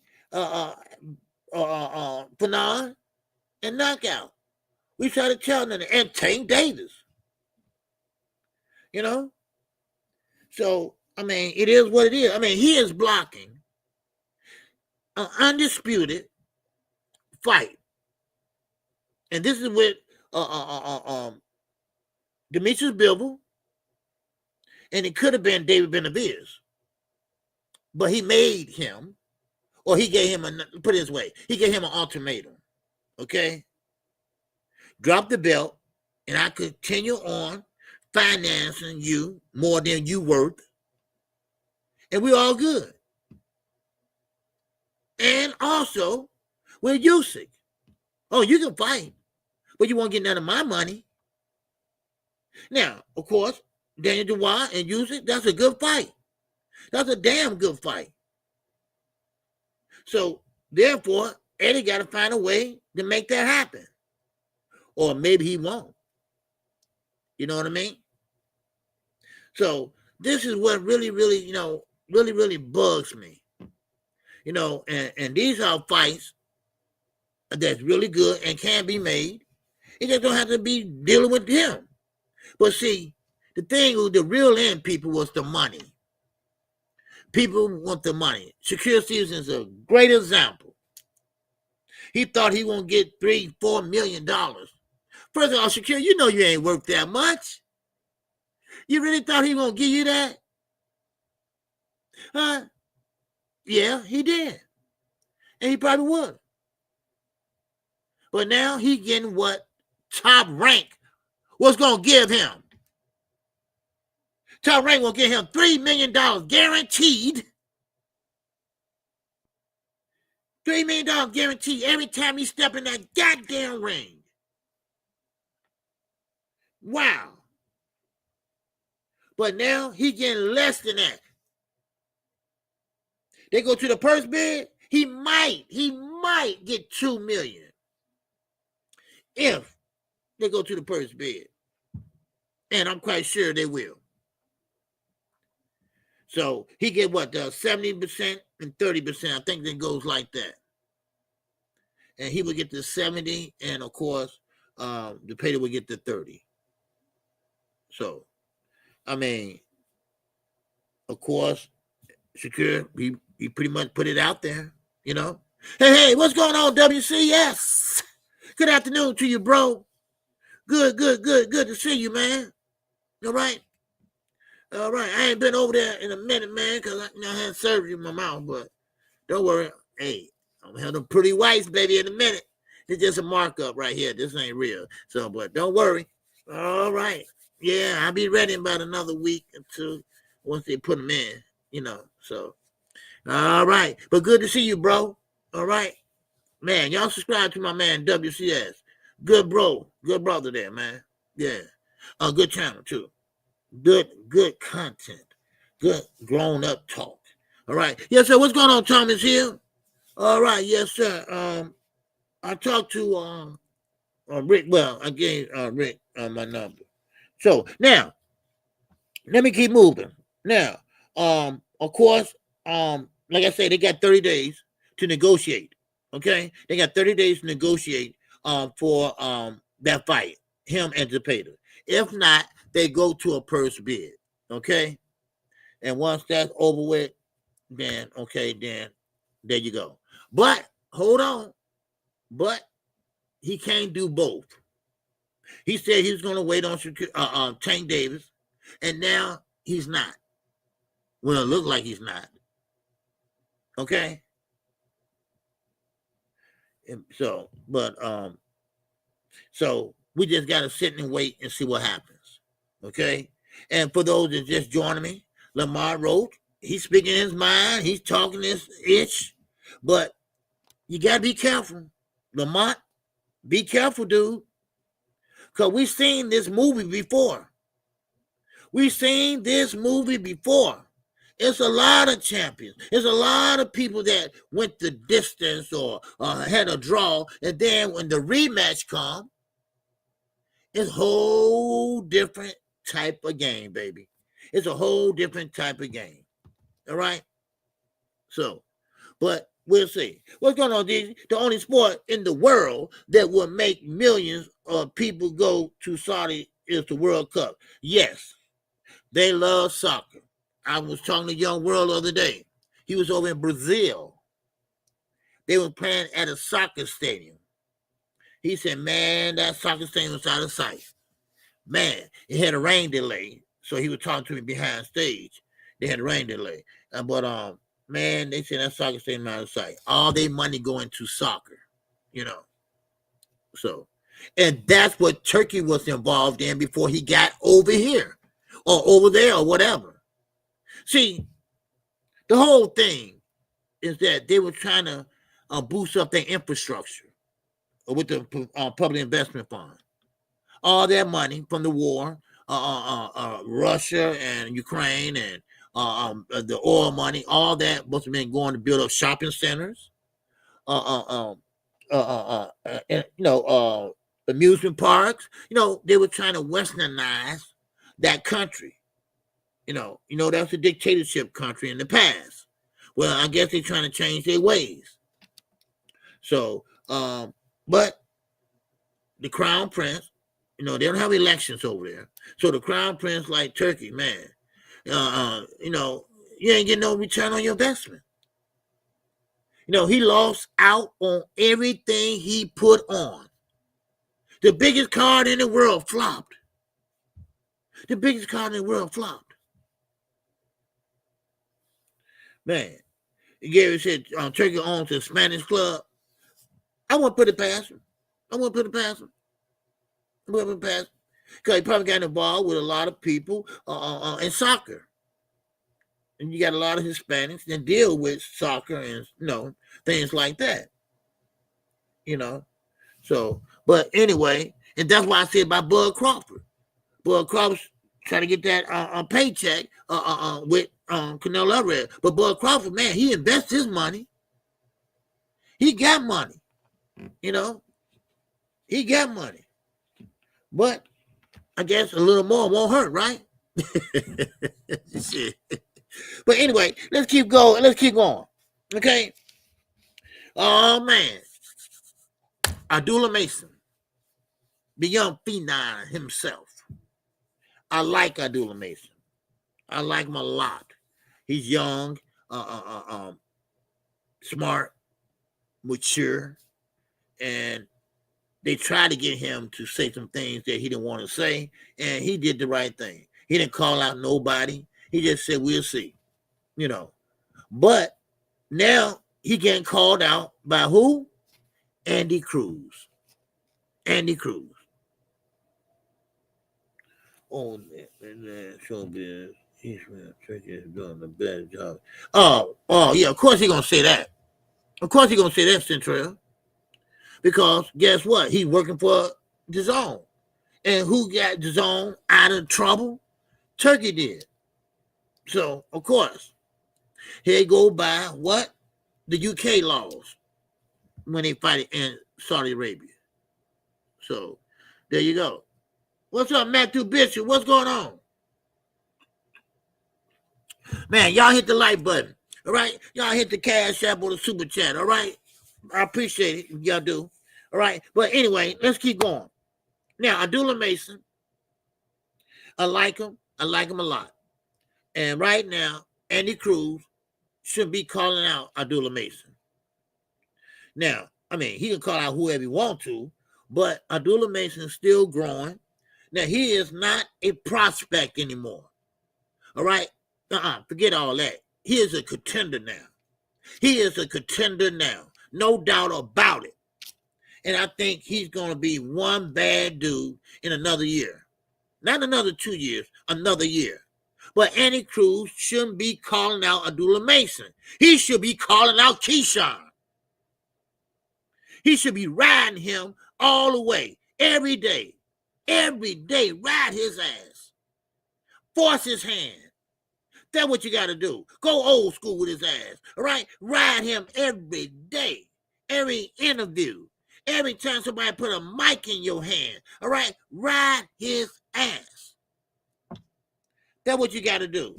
Fanon and Knockout. We try to tell them, and Tank Davis. So, I mean, it is what it is. I mean, he is blocking an undisputed fight. And this is with Demetrius Bivol. And it could have been David Benavidez. But he made him, or he gave him, put it this way, he gave him an ultimatum. Okay? Drop the belt, and I continue on financing you more than you worth. And we're all good. And also, with Usyk. Oh, you can fight, but you won't get none of my money. Now, of course, Daniel Dubois and Usyk, that's a good fight. That's a damn good fight. So, therefore, Eddie got to find a way to make that happen. Or maybe he won't. You know what I mean? So, this is what really, really, really bugs me. And these are fights that's really good and can be made. It just don't have to be dealing with him. But see, the thing with the real end people was the money. People want the money. Shakur Stevenson is a great example. He thought he won't get $3-4 million. First of all, Shakur, you ain't worth that much. You really thought he was going to give you that? Huh? Yeah, he did. And he probably would. But now he getting what Top Rank was going to give him. Top Rank will give him $3 million guaranteed. $3 million guarantee every time he step in that goddamn ring. Wow. But now he getting less than that. They go to the purse bid, he might get $2 million if they go to the purse bid. And I'm quite sure they will. So he get what, 70% and 30%. I think that goes like that. And he would get the 70, and of course, the payer would get the 30. So, I mean, of course, Shakur, he pretty much put it out there, you know. Hey, what's going on, WCS? Good afternoon to you, bro. Good to see you, man. All right. I ain't been over there in a minute, man, because I had surgery in my mouth, but don't worry. Hey, I'm gonna have them pretty whites, baby, in a minute. It's just a markup right here. This ain't real. So, but don't worry. All right. Yeah, I'll be ready in about another week or two once they put them in, you know. So, all right. But good to see you, bro. All right. Man, y'all subscribe to my man, WCS. Good bro. Good brother there, man. Yeah. Good channel, too. Good content. Good grown-up talk. All right. Yes, sir. What's going on, Thomas Hill? All right. Yes, sir. I talked to Rick. Well, I gave Rick my number. So now, let me keep moving. Now, of course, like I said, they got 30 days to negotiate. Okay, they got 30 days to negotiate for that fight, him and Zepeda. If not, they go to a purse bid. Okay, and once that's over with, then there you go. But hold on, but he can't do both. He said he was going to wait on Tank Davis, and now he's not. Well, it looks like he's not. Okay. And so we just got to sit and wait and see what happens. Okay. And for those that just joining me, Lamont Roach, he's speaking his mind. He's talking this itch, but you got to be careful. Lamont, be careful, dude. Because we've seen this movie before. It's a lot of champions. It's a lot of people that went the distance or had a draw. And then when the rematch comes, it's a whole different type of game, baby. It's a whole different type of game. All right? So, but we'll see. What's going on, DJ? The only sport in the world that will make millions of people go to Saudi is the World Cup. Yes, they love soccer. I was talking to Young World the other day. He was over in Brazil. They were playing at a soccer stadium. He said, man, that soccer stadium was out of sight. Man, it had a rain delay. So he was talking to me behind stage. They had a rain delay. But man, they said that soccer stadium out of sight. All their money going to soccer, you know. So, and that's what Turkey was involved in before he got over here or over there or whatever. See, the whole thing is that they were trying to boost up their infrastructure with the public investment fund. All that money from the war, Russia and Ukraine and the oil money, all that must have been going to build up shopping centers, amusement parks. You know, they were trying to westernize that country. You know, that's a dictatorship country in the past. Well, I guess they're trying to change their ways. So, but the Crown Prince, you know, they don't have elections over there. So the Crown Prince, like Turkey, man, you ain't getting no return on your investment. You know, he lost out on everything he put on. The biggest card in the world flopped. Man, Gary said Turkey owns a Spanish club. I wouldn't put it past him. Because he probably got involved with a lot of people in soccer. And you got a lot of Hispanics that deal with soccer and, things like that. You know, so but anyway, and that's why I said about Bud Crawford. Bud Crawford's trying to get that paycheck with Canelo Ellerbe, but Bud Crawford, man, he invests his money. He got money, you know. He got money, but I guess a little more won't hurt, right? Shit. But anyway, let's keep going. Let's keep going. Okay. Oh man, Abdullah Mason, the young phenom himself. I like Abdullah Mason. I like him a lot. He's young, smart, mature, and they tried to get him to say some things that he didn't want to say, and he did the right thing. He didn't call out nobody. He just said, we'll see, you know. But now he getting called out by who? Andy Cruz. Andy Cruz. Oh, man, showbiz. He's doing the best job. Oh, yeah, of course he's going to say that. Of course he's going to say that, Central. Because guess what? He's working for DAZN. And who got DAZN out of trouble? Turkey did. So, of course, he go by what? The UK laws when they fight in Saudi Arabia. So, there you go. What's up, Matthew Bishop? What's going on? Man, y'all hit the like button, all right? Y'all hit the Cash App or the Super Chat, all right? I appreciate it if y'all do, all right? But anyway, let's keep going. Now, Abdullah Mason, I like him a lot. And right now, Andy Cruz should be calling out Abdullah Mason. Now, I mean, he can call out whoever he wants to, but Abdullah Mason is still growing. Now, he is not a prospect anymore. All right? Forget all that. He is a contender now. He is a contender now. No doubt about it. And I think he's going to be one bad dude in another year. Not another 2 years, another year. But Andy Cruz shouldn't be calling out Abdullah Mason. He should be calling out Keyshawn. He should be riding him all the way, every day. Every day, ride his ass. Force his hand. That's what you got to do. Go old school with his ass, all right? Ride him every day, every interview, every time somebody put a mic in your hand, all right? Ride his ass. That's what you got to do.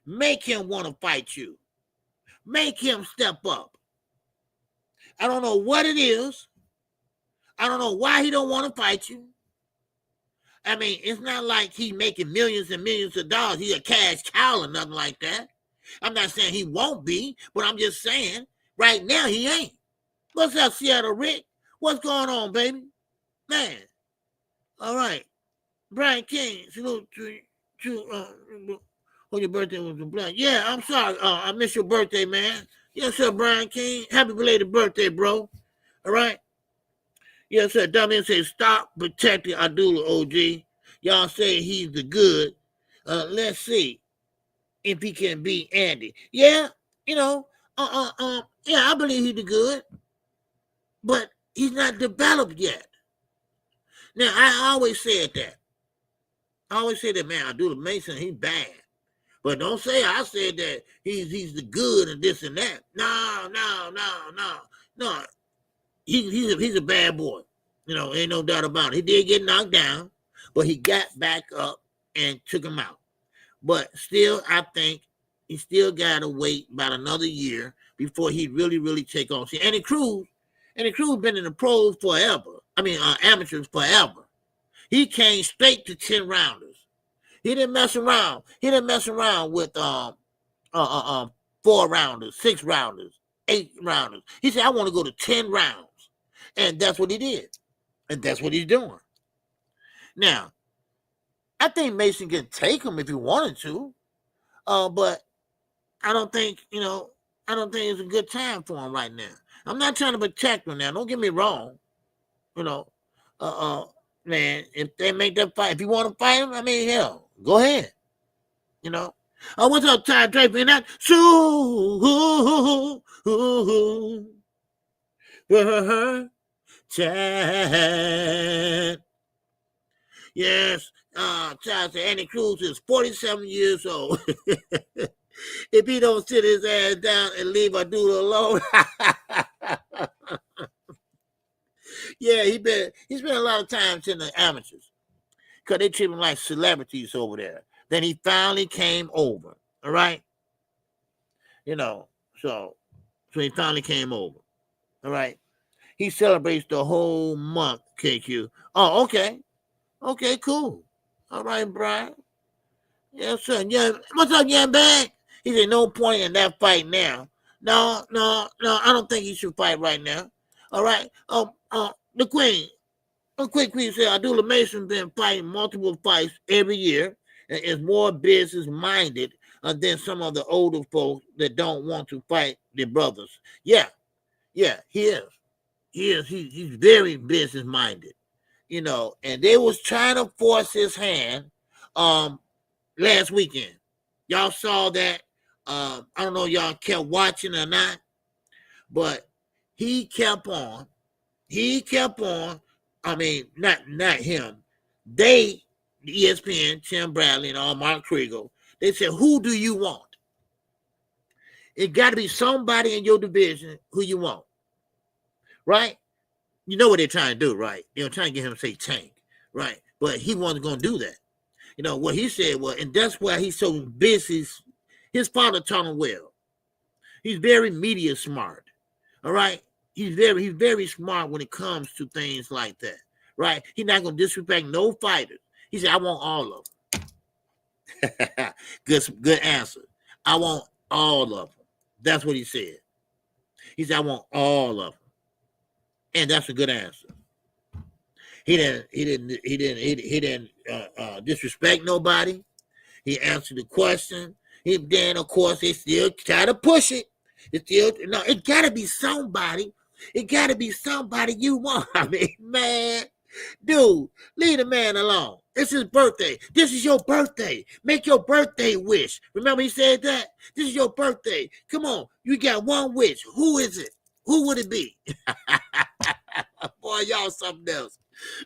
Make him want to fight you. Make him step up. I don't know what it is. I don't know why he don't want to fight you. I mean, it's not like he making millions and millions of dollars. He's a cash cow or nothing like that. I'm not saying he won't be, but I'm just saying right now he ain't. What's up, Seattle Rick? What's going on, baby? Man. All right. Brian King, salute to your birthday was in black. Yeah, I'm sorry. I missed your birthday, man. Yes, sir, Brian King. Happy belated birthday, bro. All right. Yes, sir. Dummy says, stop protecting Abdullah, OG. Y'all say he's the good. Let's see if he can beat Andy. Yeah, you know, yeah, I believe he's the good, but he's not developed yet. Now, I always said that. I always say that, man, Abdullah Mason, he's bad. But don't say I said that he's the good and this and that. No. He's a bad boy. You know, ain't no doubt about it. He did get knocked down, but he got back up and took him out. But still, I think he still got to wait about another year before he really take on. See, Andy Cruz been in the pros forever. I mean, amateurs forever. He came straight to 10 rounders. He didn't mess around. He didn't mess around with 4 rounders, 6 rounders, 8 rounders. He said, I want to go to 10 rounds. And that's what he did. And that's what he's doing. Now, I think Mason can take him if he wanted to. But I don't think it's a good time for him right now. I'm not trying to protect him now. Don't get me wrong. You know, man, if they make that fight, if you want to fight him, I mean, hell, go ahead. You know. What's up, Ty Draper? And that Ooh, Chad. Yes, Chad said Andy Cruz is 47 years old. If he don't sit his ass down and leave a dude alone. Yeah, he spent a lot of time in the amateurs because they treat him like celebrities over there. Then he finally came over. All right, so he finally came over. All right, he celebrates the whole month. KQ. Oh, okay, cool. All right, Brian. Yes, sir. Yeah, what's up, yeah, bag? He said no point in that fight now. No, I don't think he should fight right now. All right. The Queen. Quick Queen said Abdullah Mason been fighting multiple fights every year and is more business minded than some of the older folks that don't want to fight their brothers. Yeah, he is. He's very business minded, and they was trying to force his hand last weekend. Y'all saw that. I don't know if y'all kept watching or not, but he kept on. I mean, not him. They, ESPN, Tim Bradley, and all Mark Kriegel, they said, who do you want? It got to be somebody in your division who you want. Right? You know what they're trying to do, right? They're trying to get him to say Tank, right? But he wasn't going to do that. What he said was, and that's why he's so busy. His father taught him well. He's very media smart. All right? He's very smart when it comes to things like that. Right? He's not going to disrespect no fighters. He said, I want all of them. Good answer. I want all of them. That's what he said. He said, I want all of them. And that's a good answer. He didn't disrespect nobody. He answered the question. Then of course they still try to push it. It gotta be somebody. It gotta be somebody you want. I mean, man, dude, leave the man alone. It's his birthday. This is your birthday. Make your birthday wish. Remember he said that? This is your birthday. Come on, you got one wish. Who is it? Who would it be? Boy, y'all something else.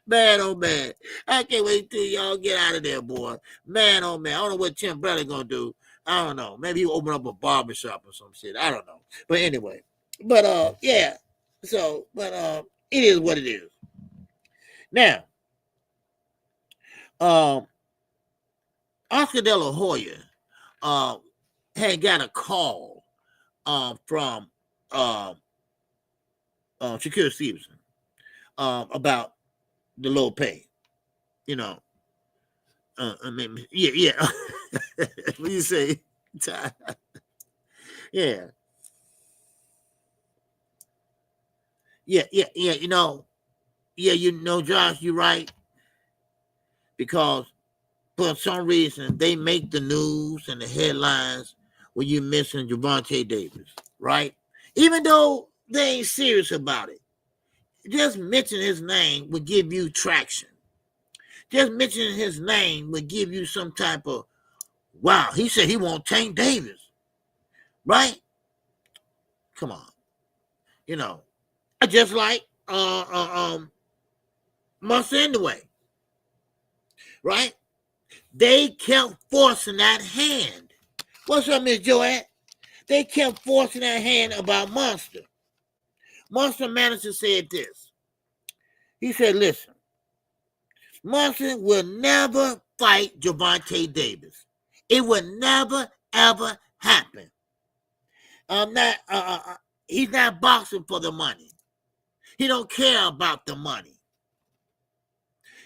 Man, oh man. I can't wait till y'all get out of there, boy. Man, oh man. I don't know what Tim Bradley gonna do. I don't know. Maybe he'll open up a barbershop or some shit. I don't know. But anyway. But yeah. So, but it is what it is. Now, Oscar De La Hoya had got a call from Shakur Stevenson about the low pay. I mean, yeah. What do you say? Yeah. Josh, you're right. Because for some reason they make the news and the headlines when you're missing Gervonta Davis, right? Even though they ain't serious about it. Just mention his name would give you traction. Just mentioning his name would give you some type of, wow, he said he won't Tank Davis. Right? Come on. Just like Monster anyway. Right? They kept forcing that hand. What's up, Miss Joette? They kept forcing that hand about Monster. Monster manager said this. He said, listen, Monster will never fight Gervonta Davis. It will never, ever happen. He's not boxing for the money. He don't care about the money.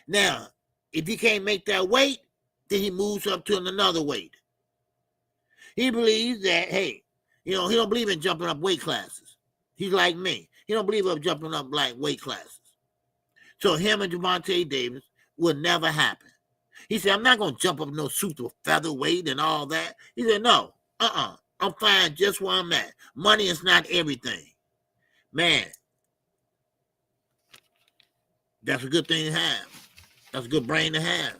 Now, if he can't make that weight, then he moves up to another weight. He believes that, hey, he don't believe in jumping up weight classes. He's like me. He don't believe in jumping up like weight classes. So him and Gervonta Davis will never happen. He said, I'm not going to jump up no super featherweight and all that. He said, no, I'm fine just where I'm at. Money is not everything. Man, that's a good thing to have. That's a good brain to have.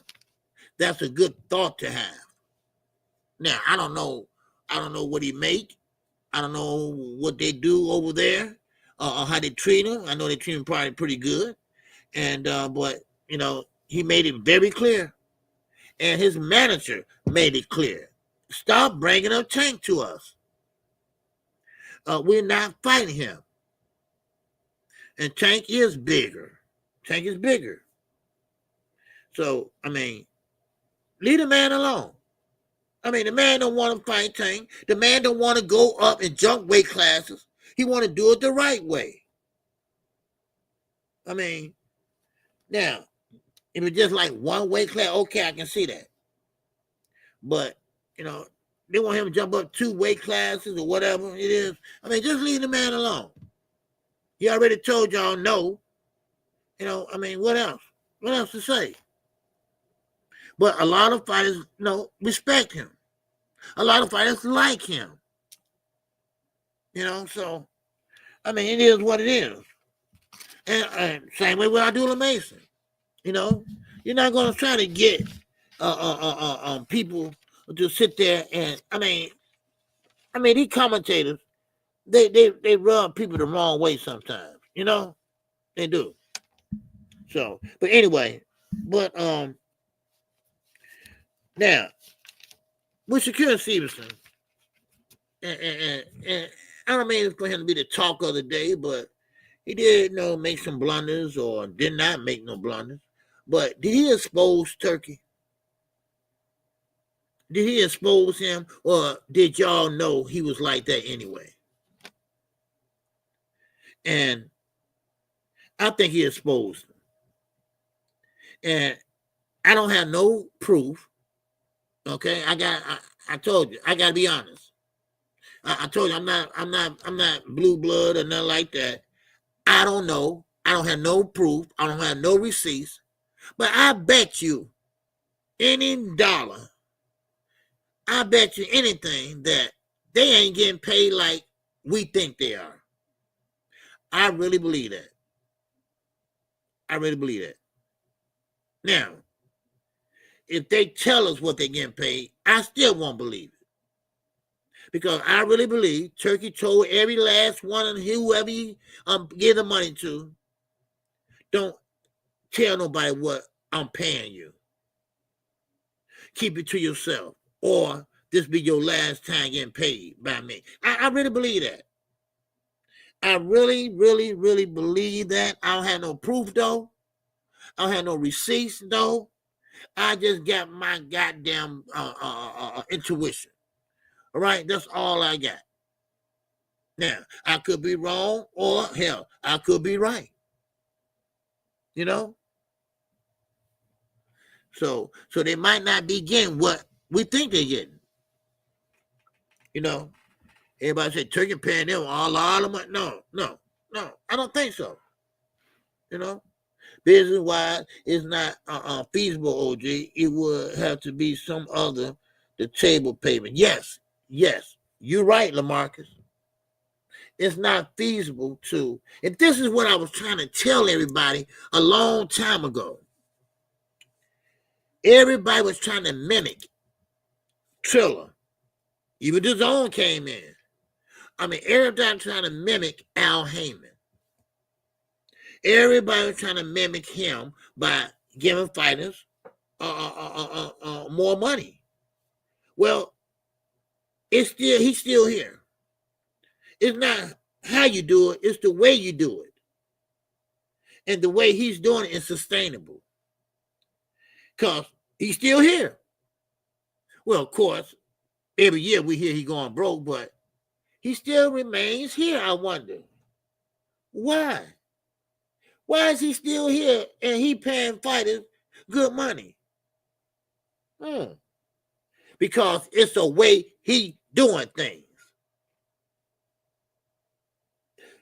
That's a good thought to have. Now, I don't know what he make. I don't know what they do over there, or how they treat him. I know they treat him probably pretty good. And but he made it very clear, and his manager made it clear. Stop bringing up Tank to us. We're not fighting him. And Tank is bigger. Tank is bigger. So, leave the man alone. The man don't want to fight Tank. The man don't want to go up and jump weight classes. He want to do it the right way. Now, if it's just like one weight class, okay, I can see that. But, they want him to jump up 2 weight classes or whatever it is. Just leave the man alone. He already told y'all no. What else? What else to say? But a lot of fighters, respect him. A lot of fighters like him. So, it is what it is. And same way with Abdullah Mason. You're not going to try to get people to sit there and, these commentators, they rub people the wrong way sometimes. They do. So, but anyway, now with Shakur Stevenson, and I don't mean for him to be the talk of the day, but he did, make some blunders or did not make no blunders. But did he expose Turkey? Did he expose him, or did y'all know he was like that anyway? And I think he exposed him. And I don't have no proof. Okay, I told you, I gotta be honest. I told you I'm not blue blood or nothing like that. I don't know. I don't have no proof. I don't have no receipts. But I bet you any dollar, I bet you anything that they ain't getting paid like we think they are. I really believe that. I really believe that. Now, if they tell us what they're getting paid, I still won't believe it. Because I really believe Turkey told every last one of whoever you give the money to, don't tell nobody what I'm paying you. Keep it to yourself. Or this be your last time getting paid by me. I really believe that. I really, really, really believe that. I don't have no proof, though. I don't have no receipts, though. I just got my goddamn intuition. All right? That's all I got. Now, I could be wrong, or hell, I could be right. So they might not be getting what we think they're getting. Everybody say Turkey paying them a lot of money. No, I don't think so. Business-wise, it's not feasible, OG. It would have to be some other, the table payment. Yes, you're right, LaMarcus. It's not feasible to, and this is what I was trying to tell everybody a long time ago. Everybody was trying to mimic Triller. Even the Zone came in. Everybody trying to mimic Al Heyman. Everybody was trying to mimic him by giving fighters more money. Well, he's still here. It's not how you do it, it's the way you do it. And the way he's doing it is sustainable. Because he's still here. Well, of course, every year we hear he's going broke, but he still remains here, I wonder. Why? Why is he still here and he paying fighters good money? Because it's the way he doing things.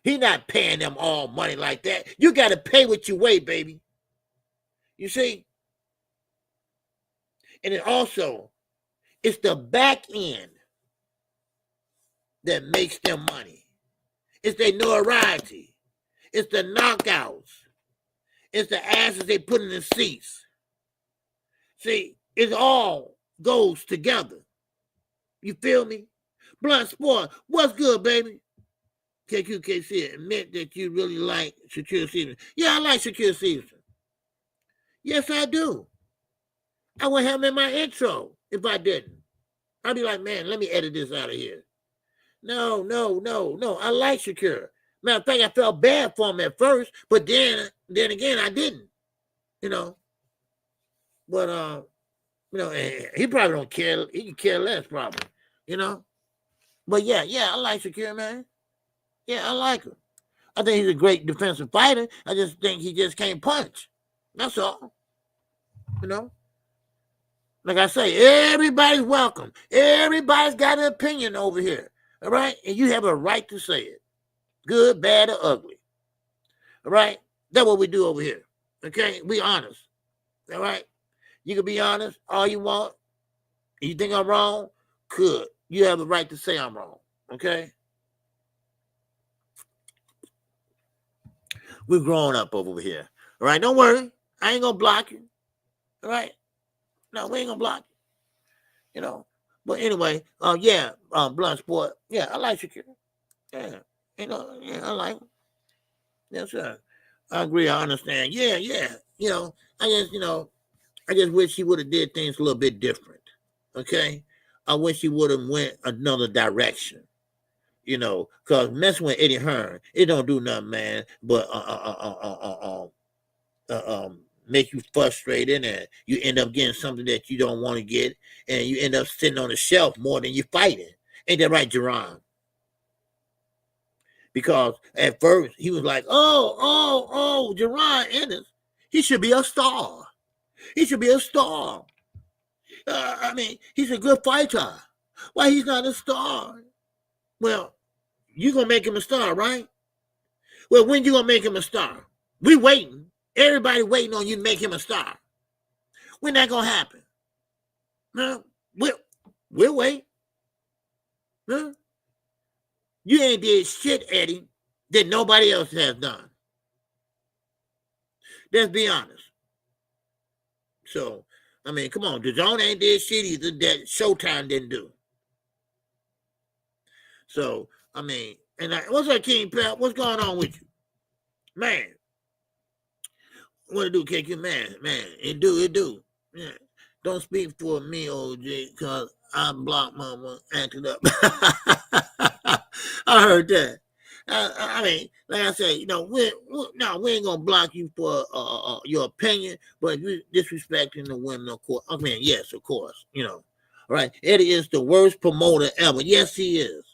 He not paying them all money like that. You got to pay what you weigh, baby. You see? And it also, it's the back end that makes them money. It's their notoriety. It's the knockouts. It's the asses they put in the seats. See, it all goes together. You feel me? Blunt Sport, what's good, baby? KQKC, admit that you really like Shakur Stevenson. Yeah, I like Shakur Stevenson. Yes, I do. I would have him in my intro if I didn't. I'd be like, man, let me edit this out of here. No. I like Shakur. Matter of fact, I felt bad for him at first, but then again, I didn't. You know. But you know, he probably don't care. He can care less, probably. You know. But yeah, I like Shakur, man. Yeah, I like him. I think he's a great defensive fighter. I just think he just can't punch. That's all. You know. Like I say, everybody's welcome. Everybody's got an opinion over here. All right? And you have a right to say it. Good, bad, or ugly. All right? That's what we do over here. Okay? We honest. All right? You can be honest all you want. You think I'm wrong? Good. You have a right to say I'm wrong. Okay? We're growing up over here. All right? Don't worry. I ain't going to block you. All right? No, we ain't gonna block you know. But anyway, Blunt Sport. Yeah, I like Shakur. Yeah, you know, yeah, I like him. Yes, sir. I agree. I understand. Yeah. You know, I just wish he would have did things a little bit different. Okay, I wish he would have went another direction. You know, cause messing with Eddie Hearn, it don't do nothing, man. But make you frustrated, and you end up getting something that you don't want to get, and you end up sitting on the shelf more than you fighting. Ain't that right, Jaron? Because at first he was like, oh, Jaron Ennis, he should be a star. He should be a star. I mean, he's a good fighter. Why he's not a star? Well, you gonna make him a star, right? Well, when you gonna make him a star? We waiting. Everybody waiting on you to make him a star. When that gonna happen? No, we'll wait. Huh? You ain't did shit, Eddie, that nobody else has done. Let's be honest. So, I mean, come on, DAZN ain't did shit either that Showtime didn't do. So, I mean, what's up, King Pep? What's going on with you? Man. What it do, KQ? Man, it do. Yeah. Don't speak for me, OG, because I blocked mama acted up. I heard that. I mean, like I said, you know, we ain't gonna block you for your opinion, but you disrespecting the women, of course. I mean, yes, of course, you know. All right, Eddie is the worst promoter ever. Yes, he is.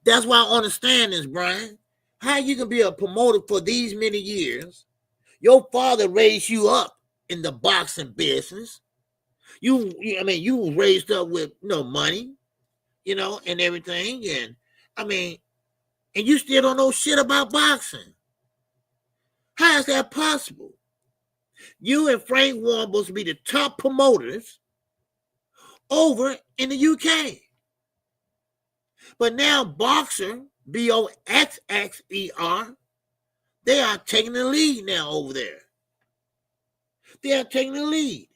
That's why I understand this, Brian. How you can be a promoter for these many years? Your father raised you up in the boxing business. You was raised up with money, and everything. And and you still don't know shit about boxing. How is that possible? You and Frank Warren supposed to be the top promoters over in the UK. But now Boxer, BOXXER, they are taking the lead now over there. They are taking the lead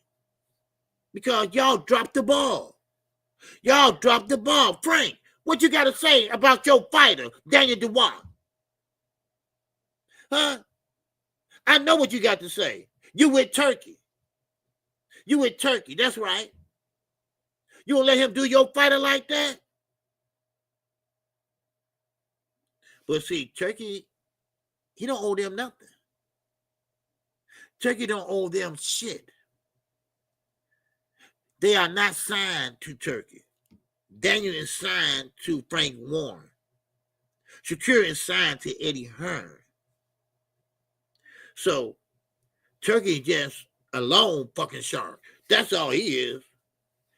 because y'all dropped the ball. Y'all dropped the ball. Frank, what you got to say about your fighter, Daniel Dubois? Huh? I know what you got to say. You with Turkey. You with Turkey. That's right. You gonna let him do your fighter like that? But see, Turkey, he don't owe them nothing. Turkey don't owe them shit. They are not signed to Turkey. Daniel is signed to Frank Warren. Shakur is signed to Eddie Hearn. So, Turkey just a lone fucking shark. That's all he is.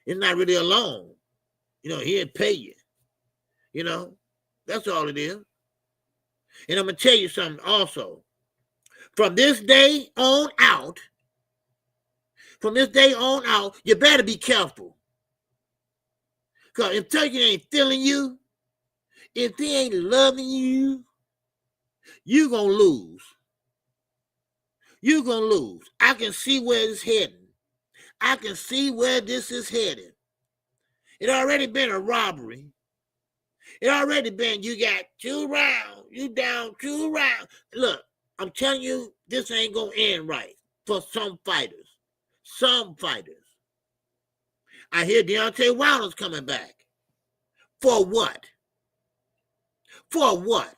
It's not really a loan. He'll pay you. That's all it is. And I'm going to tell you something also. From this day on out, you better be careful. Because if Turkey ain't feeling you, if they ain't loving you, you're going to lose. You're going to lose. I can see where it's heading. I can see where this is headed. It already been a robbery. It already been, you got 2 rounds. You down 2 rounds. Look, I'm telling you, this ain't going to end right for some fighters. Some fighters. I hear Deontay Wilder's coming back. For what? For what?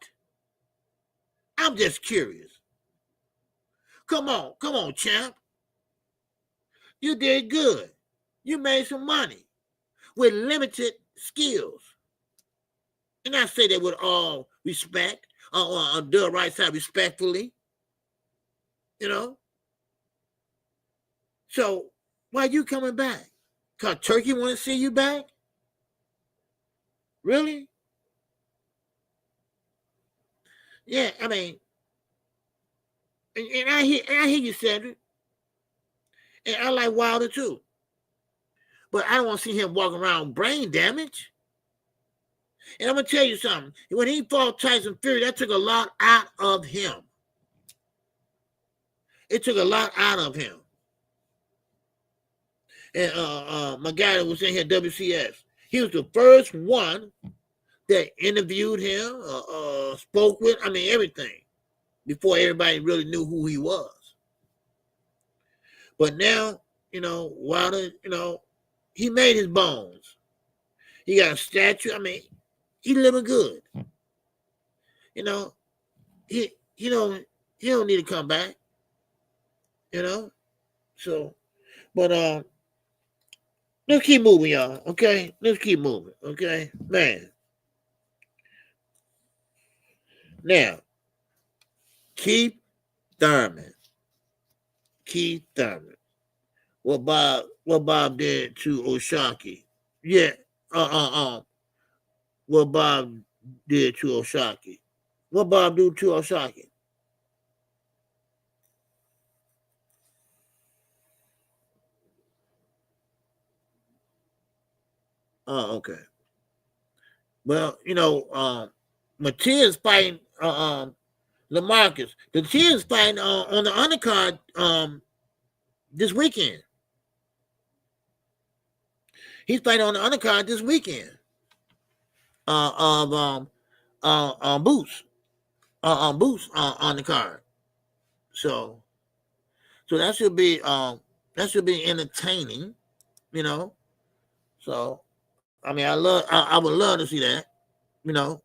I'm just curious. Come on, champ. You did good. You made some money with limited skills. And I say that with all respect, on the right side, respectfully. You know? So, why you coming back? Because Turkey want to see you back? Really? Yeah, I mean, and I hear you said it. And I like Wilder too. But I don't want to see him walking around with brain damage. And I'm going to tell you something. When he fought Tyson Fury, that took a lot out of him. It took a lot out of him. And my guy that was in here, WCS, he was the first one that interviewed him, spoke with, I mean, everything, before everybody really knew who he was. But now, you know, Wilder, you know, he made his bones. He got a statue. I mean, he living good. You know, he don't need to come back. You know, so, but let's keep moving, y'all. Okay, let's keep moving. Okay, man. Now, Keith Thurman. What Bob did to Oshaki. Yeah. What Bob did to Oshaki. What Bob do to Oshaki? Oh, okay. Well, you know, Matias fighting LaMarcus. Matias fighting on the undercard this weekend. He's fighting on the undercard this weekend. Boots. Boots on the card. So that should be entertaining, you know. So I mean, I would love to see that, you know.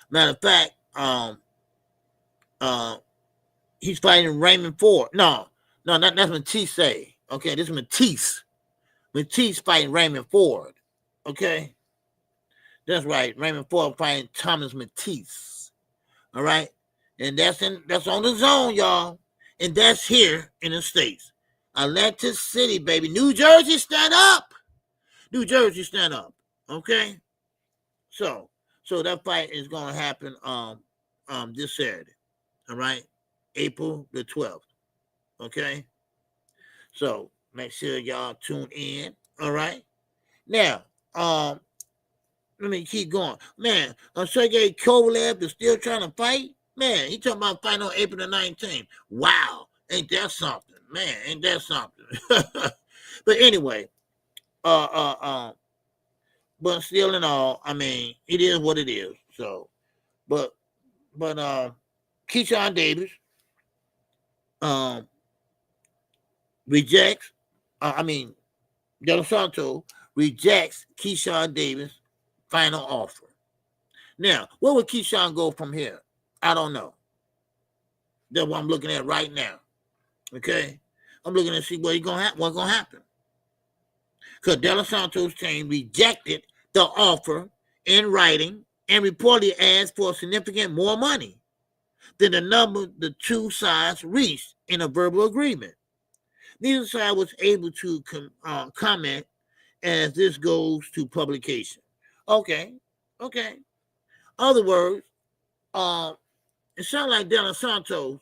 Matter of fact, he's fighting Raymond Ford. No, that's Matisse. Okay, this is Matisse. Matisse fighting Raymond Ford. Okay, that's right. Raymond Ford fighting Thomas Matisse. All right, and that's on the zone, y'all, and that's here in the States. Atlantic City, baby. New Jersey, stand up. New Jersey, stand up. Okay, so that fight is gonna happen this Saturday. All right, April the 12th. Okay, so make sure y'all tune in. All right, now let me keep going. Man, Sergey Kovalev is still trying to fight. Man, he talking about fighting on April the 19th. Wow, ain't that something? Man, ain't that something? But anyway, but still in all, I mean, it is what it is. So, but Keyshawn Davis rejects. De Los Santos rejects Keyshawn Davis' final offer. Now, where would Keyshawn go from here? I don't know. That's what I'm looking at right now. Okay, I'm looking to see what's gonna happen. Because De Los Santos' team rejected the offer in writing and reportedly asked for significant more money than the number the two sides reached in a verbal agreement. Neither side was able to comment as this goes to publication. Okay. Other words, it sounds like De Los Santos,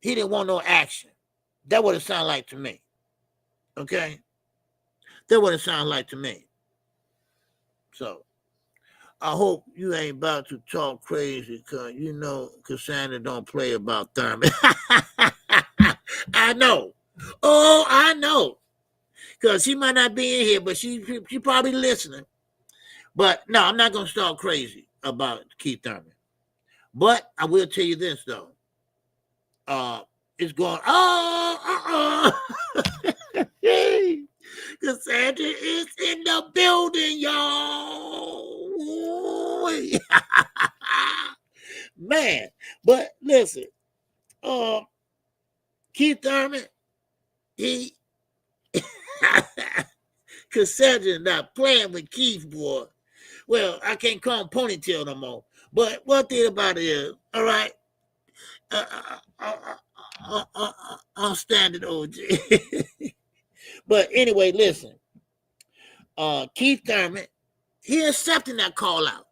he didn't want no action. That what it sounded like to me. Okay? That what it sounds like to me. So, I hope you ain't about to talk crazy because you know Cassandra don't play about Thurman. I know. Oh, I know. Because she might not be in here, but she probably listening. But no, I'm not going to start crazy about Keith Thurman. But I will tell you this, though. It's going, Hey, Cassandra is in the building, y'all. Man, but listen, Keith Thurman, he Cassandra not playing with Keith, boy. Well, I can't call him Ponytail no more. But one thing about it is, all right, I'm standing OG. But anyway, listen. Keith Thurman, he accepting that call out.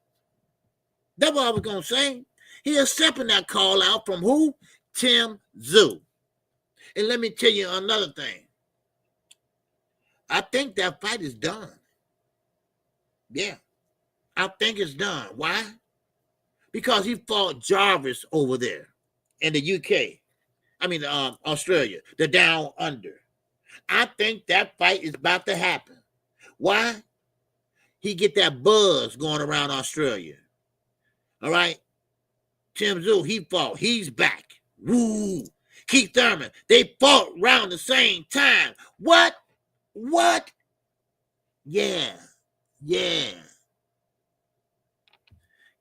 That's what I was gonna say. He accepting that call out from who? Tszyu. And let me tell you another thing. I think that fight is done. Yeah, I think it's done. Why? Because he fought Jarvis over there in the UK. I mean, Australia, the down under. I think that fight is about to happen. Why? He get that buzz going around Australia. All right? Tszyu, he fought. He's back. Woo! Keith Thurman, they fought around the same time. What? Yeah.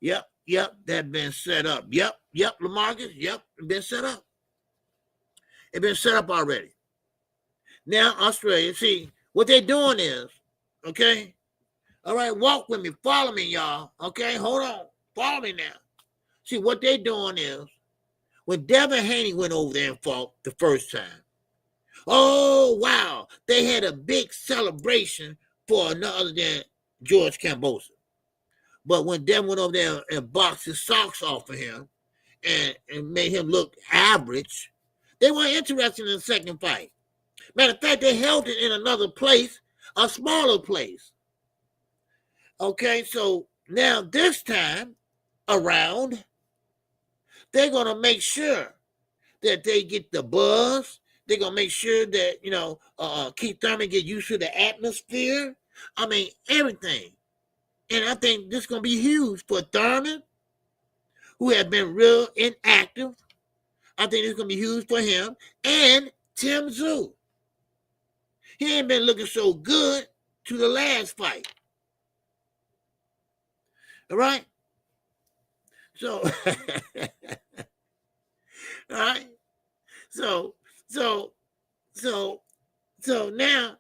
Yep, that been set up. Yep, LaMarcus, yep, it been set up. It been set up already. Now, Australia, see, what they're doing is, okay, all right, walk with me, follow me, y'all, okay, hold on, follow me now. See, what they're doing is, when Devin Haney went over there and fought the first time, oh, wow, they had a big celebration for none other than George Kambosos. But when Devin went over there and boxed his socks off of him and made him look average, they weren't interested in the second fight. Matter of fact, they held it in another place, a smaller place. Okay, so now this time around, they're going to make sure that they get the buzz. They're going to make sure that, Keith Thurman get used to the atmosphere. I mean, everything. And I think this is going to be huge for Thurman, who has been real inactive. I think it's going to be huge for him. And Tszyu. He ain't been looking so good to the last fight. All right? So, all right? So now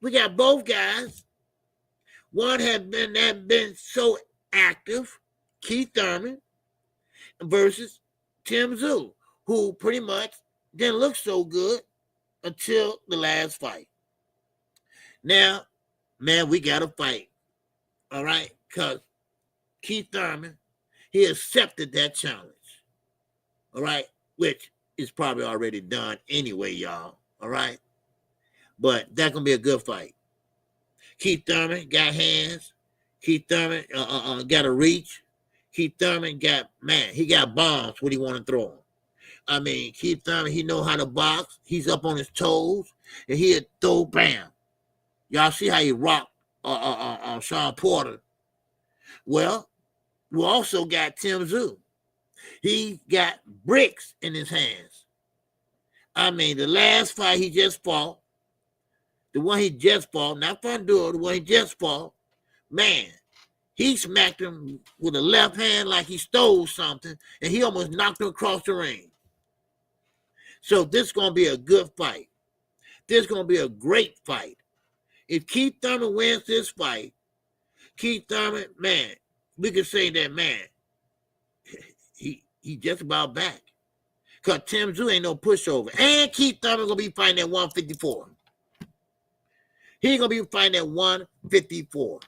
we got both guys. One had been so active, Keith Thurman, versus Tszyu, who pretty much didn't look so good until the last fight. Now, man, we got to fight, all right? Because Keith Thurman, he accepted that challenge, all right? Which is probably already done anyway, y'all, all right? But that's going to be a good fight. Keith Thurman got hands. Keith Thurman got a reach. Keith Thurman he got bombs when he want to throw them. I mean, Keith Thurman, he know how to box. He's up on his toes, and he'll throw bam. Y'all see how he rocked Sean Porter. Well, we also got Tszyu. He got bricks in his hands. I mean, the last fight he just fought, the one he just fought, not Fundura, the one he just fought, man, he smacked him with a left hand like he stole something, and he almost knocked him across the ring. So this is going to be a good fight. This is going to be a great fight. If Keith Thurman wins this fight, Keith Thurman, man, we can say that, man, he just about back. Because Tszyu ain't no pushover. And Keith Thurman going to be fighting at 154. He's going to be fighting at 154.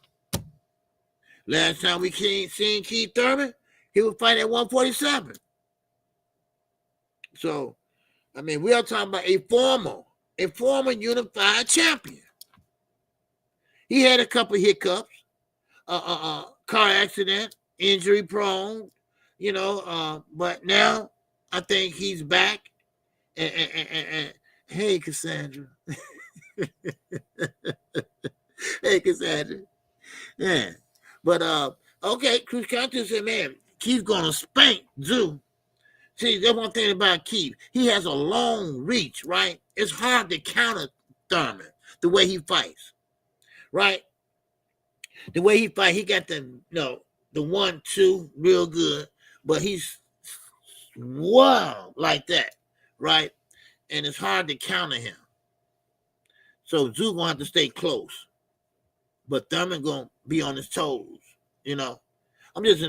Last time we seen Keith Thurman, he was fighting at 147. So, I mean, we are talking about a former unified champion. He had a couple of hiccups, car accident, injury prone, but now I think he's back. And hey, Cassandra. Hey, Cassandra. Yeah. But okay, Cruz Castro said, man, Keith's gonna spank Tszyu. See, that's one thing about Keith. He has a long reach, right? It's hard to counter Thurman the way he fights, right? The way he fight, he got the the 1-2 real good, but he's wow like that, right? And it's hard to counter him. So Tszyu gonna have to stay close, but Thurman gonna be on his toes. I'm just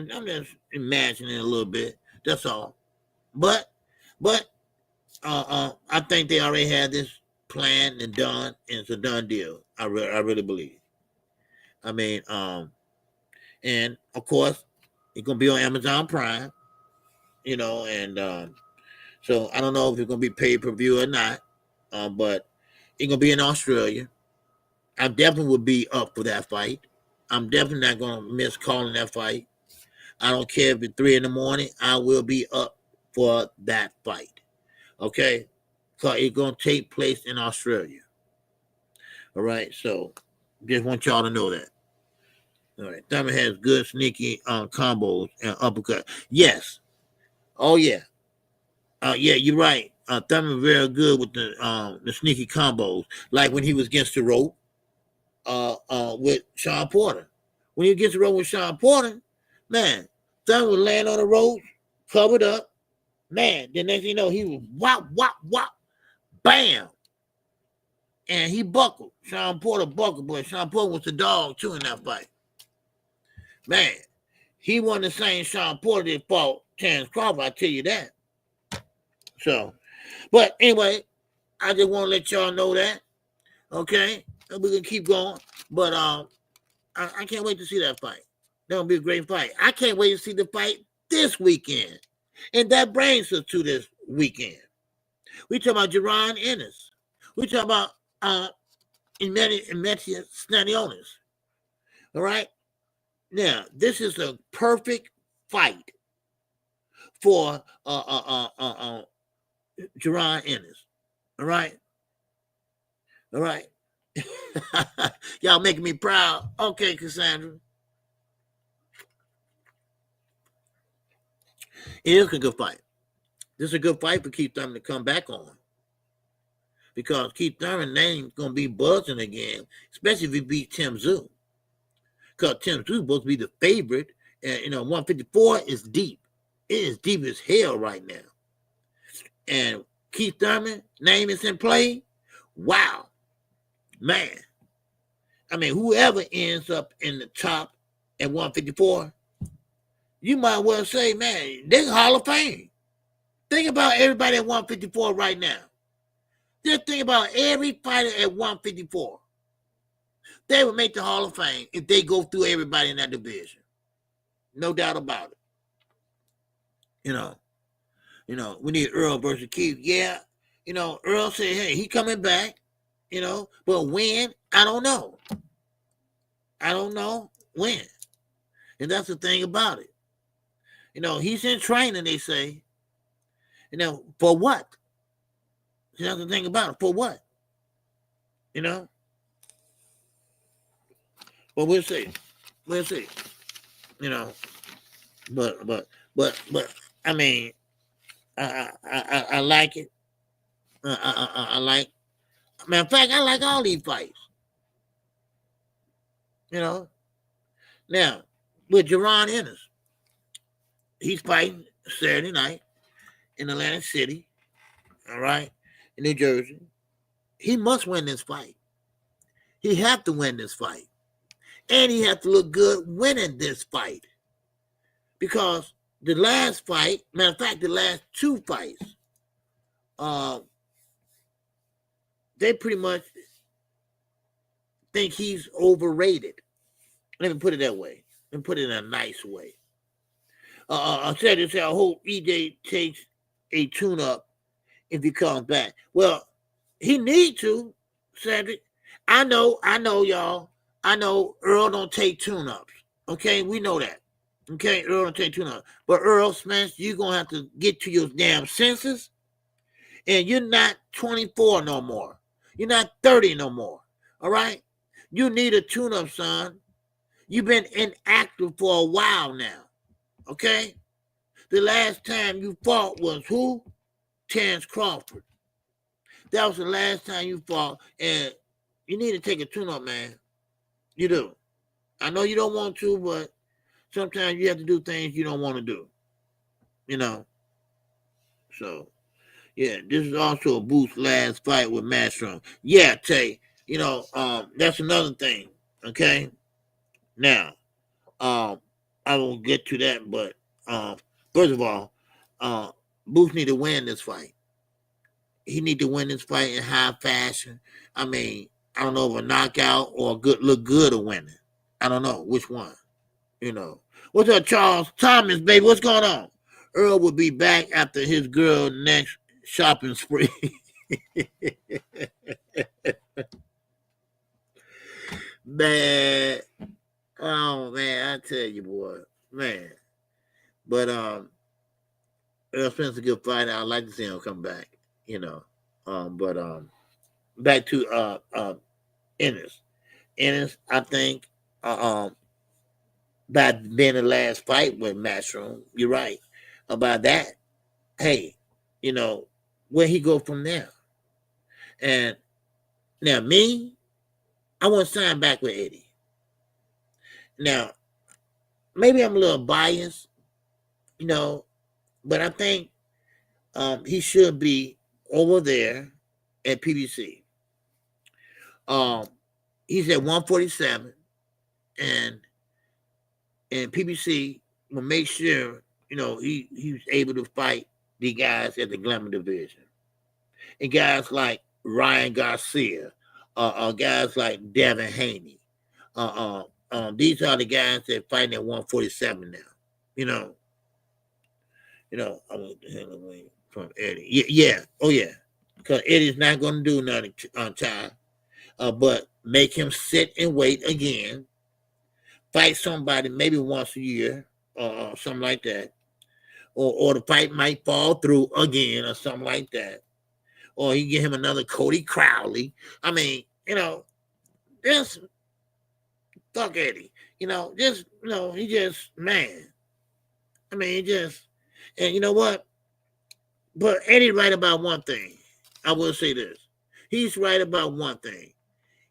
imagining a little bit. That's all. But I think they already had this planned and done, and it's a done deal. I really believe. I mean, and of course, it's gonna be on Amazon Prime, and so I don't know if it's gonna be pay-per-view or not, but it's gonna be in Australia. I definitely would be up for that fight. I'm definitely not gonna miss calling that fight. I don't care if it's 3 a.m. I will be up for that fight. Okay, because it's gonna take place in Australia. All right, so just want y'all to know that. All right, Thurman has good sneaky combos and uppercut. Yes. Oh yeah. Yeah, you're right. Thurman very good with the sneaky combos, like when he was against the rope with Sean Porter. When he gets the rope with Sean Porter, man, Thurman would land on the ropes, covered up. Man, the next thing you know, he was whop, whop, whop, bam. And he buckled. Sean Porter buckled, but Sean Porter was the dog too in that fight. Man, he wasn't the same Sean Porter that fought Terrence Crawford, I tell you that. So, but anyway, I just want to let y'all know that. Okay? And we're going to keep going. But I can't wait to see that fight. That'll be a great fight. I can't wait to see the fight this weekend. And that brings us to this weekend. We talk about Jaron Ennis. We talk about Emetia Snadionis. All right? Now, this is a perfect fight for Jaron Ennis. All right? All right? Y'all making me proud. Okay, Cassandra. It is a good fight. This is a good fight for Keith Thurman to come back on. Because Keith Thurman's name is going to be buzzing again, especially if he beats Tszyu. Because Tszyu is supposed to be the favorite. And, 154 is deep. It is deep as hell right now. And Keith Thurman, name is in play. Wow. Man. I mean, whoever ends up in the top at 154, you might well say, man, they're Hall of Fame. Think about everybody at 154 right now. Just think about every fighter at 154. They would make the Hall of Fame if they go through everybody in that division. No doubt about it. We need Earl versus Keith. Yeah, Earl said, hey, he coming back, but when? I don't know. I don't know when. And that's the thing about it. He's in training, they say. For what? That's the thing about it. For what? But we'll see. We'll see. But I mean, I like it. I like. Matter of fact, I like all these fights. Now with Jaron Ennis, he's fighting Saturday night in Atlantic City. All right, in New Jersey. He must win this fight. He have to win this fight, and he have to look good winning this fight. Because the last fight, matter of fact, the last 2 fights, they pretty much think he's overrated. Let me put it that way. Let me put it in a nice way. I hope EJ takes a tune-up if he comes back. Well, he need to, Cedric. I know, y'all. I know Earl don't take tune-ups. Okay, we know that. Okay, Earl don't take tune-ups. But Earl Spence, you're going to have to get to your damn senses. And you're not 24 no more. You're not 30 no more. All right? You need a tune-up, son. You've been inactive for a while now. Okay? The last time you fought was who? Terrence Crawford. That was the last time you fought, and you need to take a tune-up, man. You do. I know you don't want to, but sometimes you have to do things you don't want to do. You know? So, yeah, this is also a Booth's last fight with Matchroom. Yeah, Tay, you know, that's another thing, okay? Now, I won't get to that, but first of all, Booth need to win this fight. He need to win this fight in high fashion. I mean, I don't know if a knockout or look good or winning. I don't know which one. You know. What's up, Charles Thomas, baby? What's going on? Earl will be back after his girl next shopping spree. Man. Oh man, I tell you, boy. Man. But Earl Spencer's a good fighter. I'd like to see him come back, you know. But back to Ennis. Ennis, I think by being the last fight with Matchroom, you're right about that. Hey, you know, where he go from there? And now me, I want to sign back with Eddie. Now, maybe I'm a little biased, you know, but I think he should be over there at PBC. He's at 147, and PBC will make sure, you know, he's able to fight the guys at the Glamour division. And guys like Ryan Garcia, guys like Devin Haney. These are the guys that fighting at 147 now. You know, I want the hell away from Eddie. Yeah. Oh yeah. Because Eddie's not going to do nothing on time. But make him sit and wait again. Fight somebody maybe once a year or something like that. Or the fight might fall through again or something like that. Or you get him another Cody Crowley. I mean, you know, just fuck Eddie. You know, just, you know, he just, man. I mean, he just, and you know what? But Eddie right about one thing. I will say this. He's right about one thing.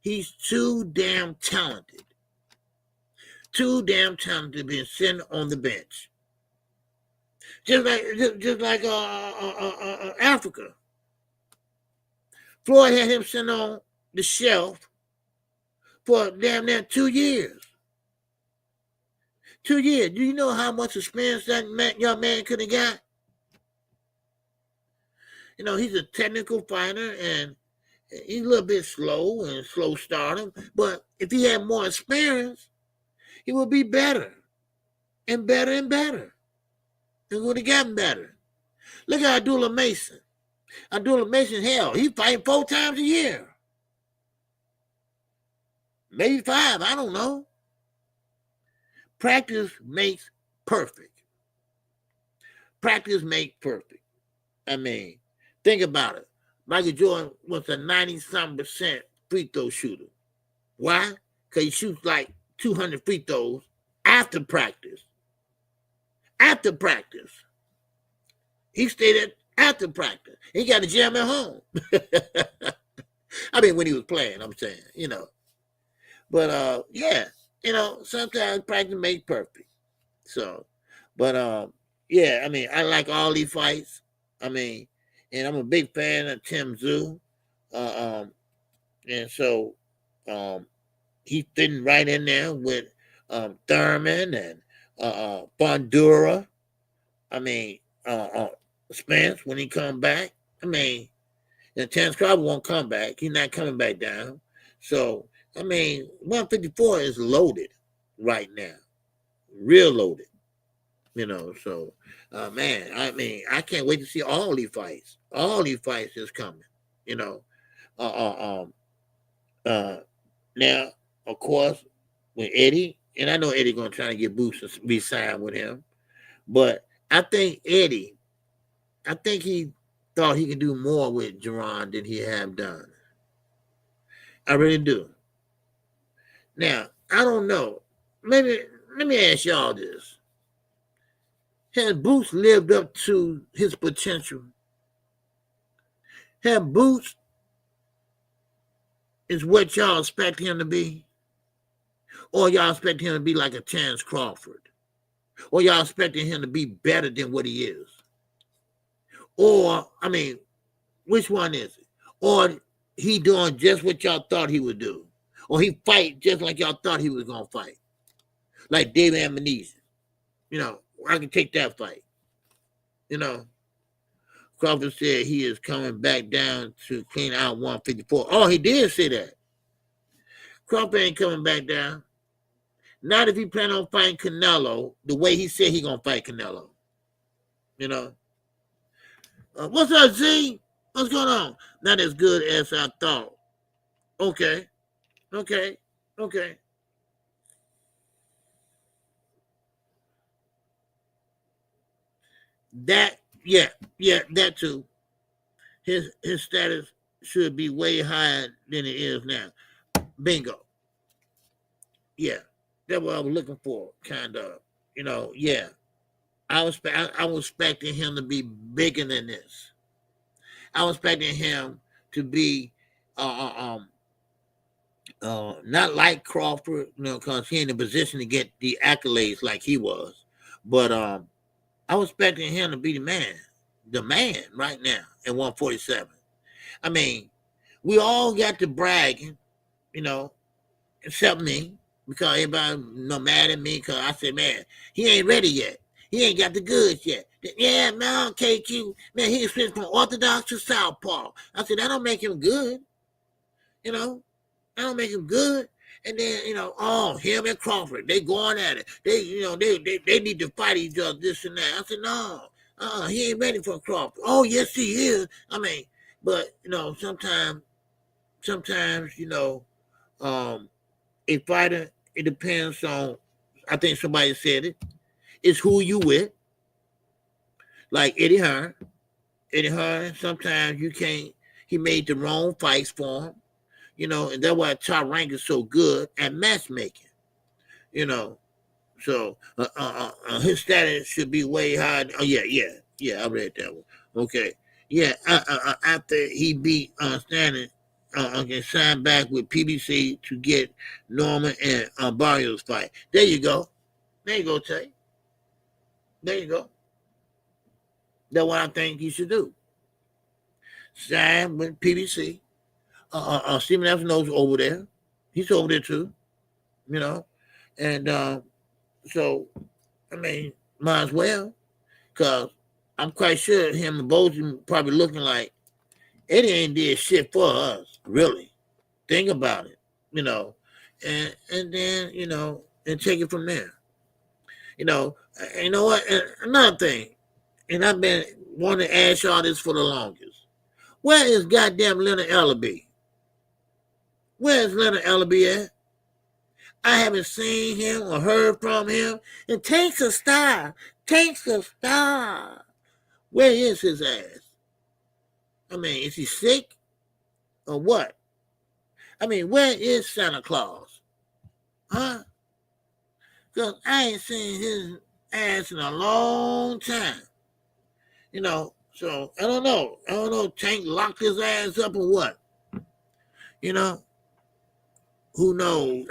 He's too damn talented. Too damn talented to be sitting on the bench. Just like Africa. Floyd had him sitting on the shelf for damn near 2 years. 2 years. Do you know how much experience that young man could have got? You know, he's a technical fighter and he's a little bit slow and slow starting. But if he had more experience, he would be better and better and better. And would have gotten better. Look at Abdullah Mason. Abdullah Mason, hell, he's fighting 4 times a year. Maybe 5, I don't know. Practice makes perfect. Practice makes perfect. I mean, think about it. Michael Jordan was a 90-something% free throw shooter. Why? Because he shoots like 200 free throws after practice. After practice. He stayed at after practice. He got a gym at home. I mean, when he was playing, I'm saying, you know. But, yeah, you know, sometimes practice makes perfect. So, but, yeah, I mean, I like all these fights. I mean, and I'm a big fan of Tszyu. And so he's fitting right in there with Thurman and Bondura. I mean, Spence when he come back. I mean, Terrence Crawford won't come back. He's not coming back down. So, I mean, 154 is loaded right now. Real loaded. You know, so, man, I mean, I can't wait to see all these fights. All these fights is coming, you know. Now, of course, with Eddie, and I know Eddie going to try to get Boots to be signed with him, but I think Eddie, I think he thought he could do more with Jaron than he have done. I really do. Now, I don't know. maybe let me ask y'all this. Has Boots lived up to his potential? Have Boots is what y'all expect him to be? Or y'all expect him to be like a Terrence Crawford? Or y'all expecting him to be better than what he is? Or, I mean, which one is it? Or he doing just what y'all thought he would do? Or he fight just like y'all thought he was going to fight? Like David Amnesia. You know, I can take that fight. You know, Crawford said he is coming back down to clean out 154. Oh, he did say that. Crawford ain't coming back down. Not if he plan on fighting Canelo the way he said he gonna fight Canelo. You know. What's up, Z? What's going on? Not as good as I thought. Okay. That, yeah, that too. His status should be way higher than it is now. Bingo. Yeah, that's what I was looking for, kind of. You know, yeah. I was expecting him to be bigger than this. I was expecting him to be not like Crawford, you know, because he ain't in a position to get the accolades like he was. But I was expecting him to be the man right now at 147. I mean, we all got to bragging, you know, except me, because everybody mad at me because I said, man, he ain't ready yet. He ain't got the goods yet. Yeah, man, KQ, man, he switched from orthodox to southpaw. I said, that don't make him good. You know, that don't make him good. And then, you know, oh, him and Crawford, they going at it. They, you know, they need to fight each other, this and that. I said, no, he ain't ready for Crawford. Oh, yes, he is. I mean, but, you know, sometimes, you know, a fighter, it depends on, I think somebody said it, it's who you with. Like Eddie Hearn. Sometimes you can't, he made the wrong fights for him. You know, and that's why Top Rank is so good at matchmaking. You know, so his status should be way higher. Oh, yeah, I read that one. Okay. Yeah, after he beat Stanley, signed back with PBC to get Norman and Barrios fight. There you go, Tay. There you go. That's what I think he should do. Sign with PBC. Stephen F. knows over there. He's over there too, you know. And so, I mean, might as well, because I'm quite sure him and Bojan probably looking like Eddie ain't did shit for us, really. Think about it, you know. And then, you know, and take it from there. You know what? And another thing, and I've been wanting to ask y'all this for the longest. Where is goddamn Leonard Ellerbe? Where is Leonard Ellerbe at? I haven't seen him or heard from him. And Tank's a star. Where is his ass? I mean, is he sick or what? I mean, where is Santa Claus? Huh? Because I ain't seen his ass in a long time. You know, so I don't know. Tank locked his ass up or what? You know? Who knows?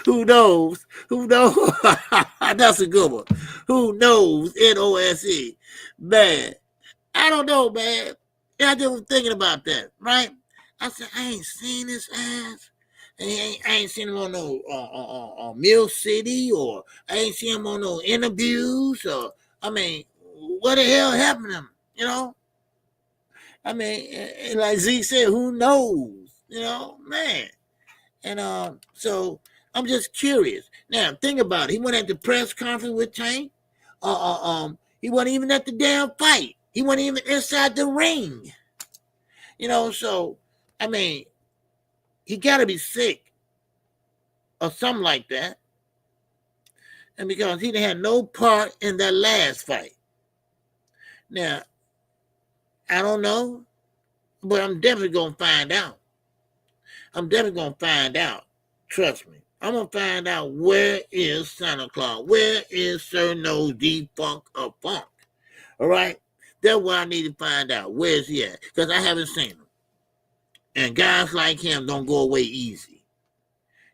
Who knows? That's a good one. Who knows? NOSE. Man, I don't know, man. I just was thinking about that, right? I said, I ain't seen his ass. I ain't seen him on no Mill City, or I ain't seen him on no interviews, or, I mean, what the hell happened to him, you know? I mean, and like Z said, who knows, you know, man. And so I'm just curious. Now, think about it. He went at the press conference with Tank. He wasn't even at the damn fight. He wasn't even inside the ring. You know, so, I mean, he got to be sick or something like that. And because he didn't have no part in that last fight. Now, I don't know. But I'm definitely gonna find out. I'm definitely gonna find out. Trust me. I'm gonna find out where is Santa Claus. Where is Sir Nose D-Funk of Funk? All right? That's what I need to find out. Where is he at? Because I haven't seen him. And guys like him don't go away easy.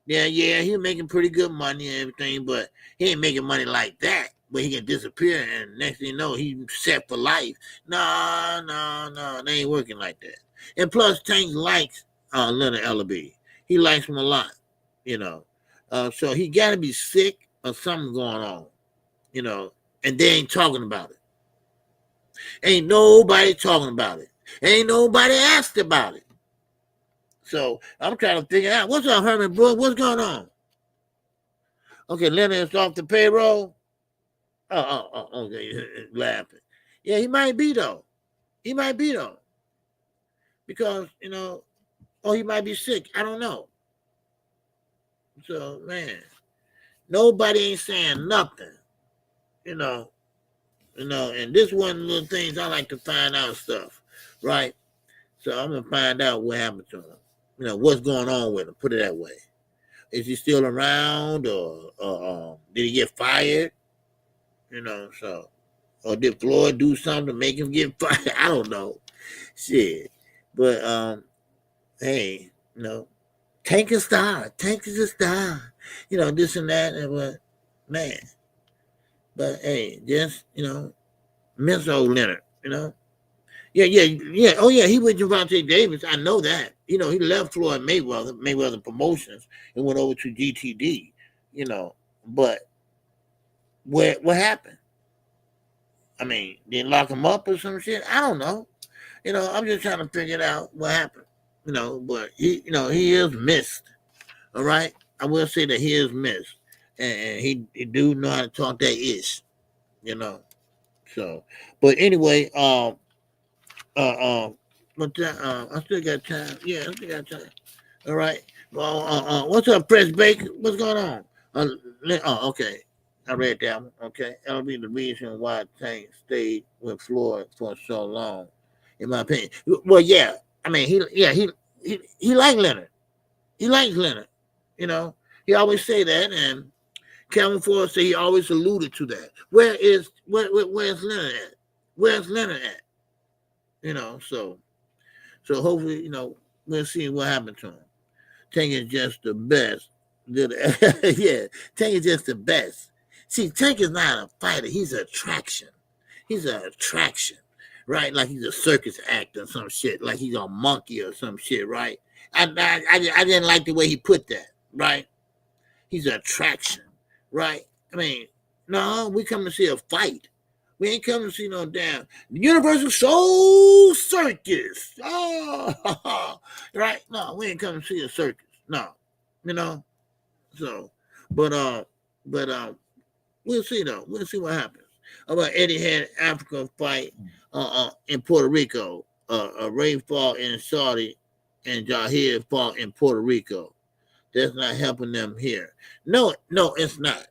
Yeah, he's making pretty good money and everything, but he ain't making money like that. But he can disappear, and next thing you know, he's set for life. No, they ain't working like that. And plus, Tank likes Leonard Ellerbe. He likes him a lot, you know. So he got to be sick or something going on, you know, and they ain't talking about it. Ain't nobody talking about it. Ain't nobody asked about it. So I'm trying to figure out, what's up, Herman Brooks? What's going on? Okay, Leonard is off the payroll. Okay, laughing. Yeah, he might be though. He might be though. Because, you know, or he might be sick. I don't know. So, man, nobody ain't saying nothing. You know, and this one of the little things I like to find out stuff, right? So I'm gonna find out what happened to him. You know, what's going on with him, put it that way. Is he still around, or did he get fired? You know, so, or did Floyd do something to make him get fired? I don't know. Shit. But hey, you know, Tank is a star. You know, this and that, and what, man. But hey, just, you know, miss old Leonard, you know. Yeah. Oh yeah, he with Gervonta Davis. I know that. You know, he left Floyd Mayweather Promotions, and went over to GTD. You know, but what happened? I mean, did lock him up or some shit? I don't know. You know, I'm just trying to figure out what happened. You know, but he is missed. All right, I will say that he is missed, and he do know how to talk that ish. You know, so. But anyway, but I still got time. Yeah, I still got time. All right. Well, what's up, Press Baker? What's going on? Okay. I read that one. Okay. That'll be the reason why Tank stayed with Floyd for so long, in my opinion. Well, yeah. I mean, he liked Leonard. He likes Leonard. You know, he always say that, and Kevin Ford said he always alluded to that. Where's Leonard at? Where's Leonard at? You know, so hopefully, you know, we'll see what happened to him. Tank is just the best. Yeah, Tank is just the best. See, Tank is not a fighter. He's an attraction. He's an attraction, right? Like he's a circus actor or some shit. Like he's a monkey or some shit, right? I didn't like the way he put that, right? He's an attraction, right? I mean, no, we come to see a fight. We ain't coming to see no damn Universal Soul Circus. Oh, right? No, we ain't coming to see a circus. No, you know. So, but we'll see though. We'll see what happens. About Eddie had African fight in Puerto Rico. Ray fought in Saudi, and Jahir fought in Puerto Rico. That's not helping them here. No, it's not.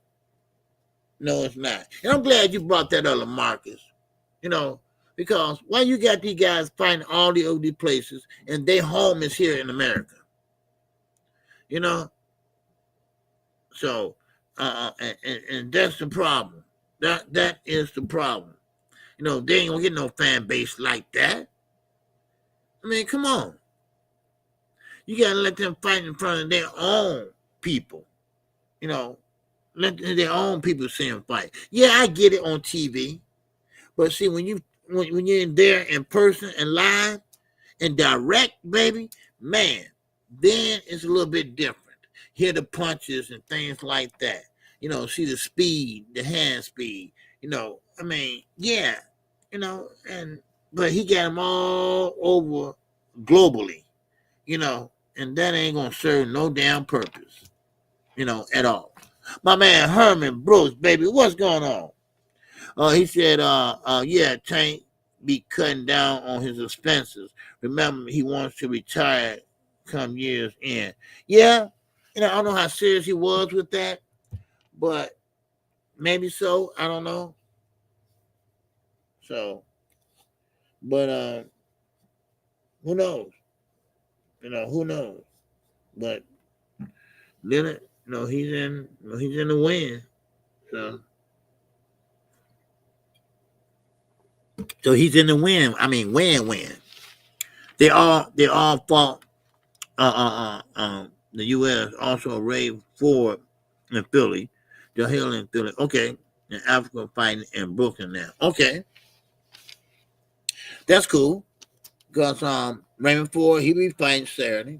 No, it's not. And I'm glad you brought that up, Marcus. You know, because why you got these guys fighting all the other places, and their home is here in America. You know, so and that's the problem. That is the problem. You know, they ain't gonna get no fan base like that. I mean, come on. You gotta let them fight in front of their own people. You know, let their own people see them fight. Yeah, I get it on TV, but see, when you're in there in person and live and direct, baby, man, then it's a little bit different. Hear the punches and things like that. You know, see the speed, the hand speed. You know, I mean, yeah, you know, but he got them all over globally. You know, and that ain't gonna serve no damn purpose. You know, at all. My man Herman Brooks, baby, what's going on? He said, yeah, Tank be cutting down on his expenses. Remember, he wants to retire come years in. Yeah, you know, I don't know how serious he was with that, but maybe so. I don't know. So, but Who knows? Who knows? But Leonard, he's in the win. So he's in the win. I mean, win. They all fought. The U.S. also raised Ford in Philly, the Hill in Philly. Okay, and Africa fighting in Brooklyn now. Okay, that's cool. Because Raymond Ford, he be fighting Saturday,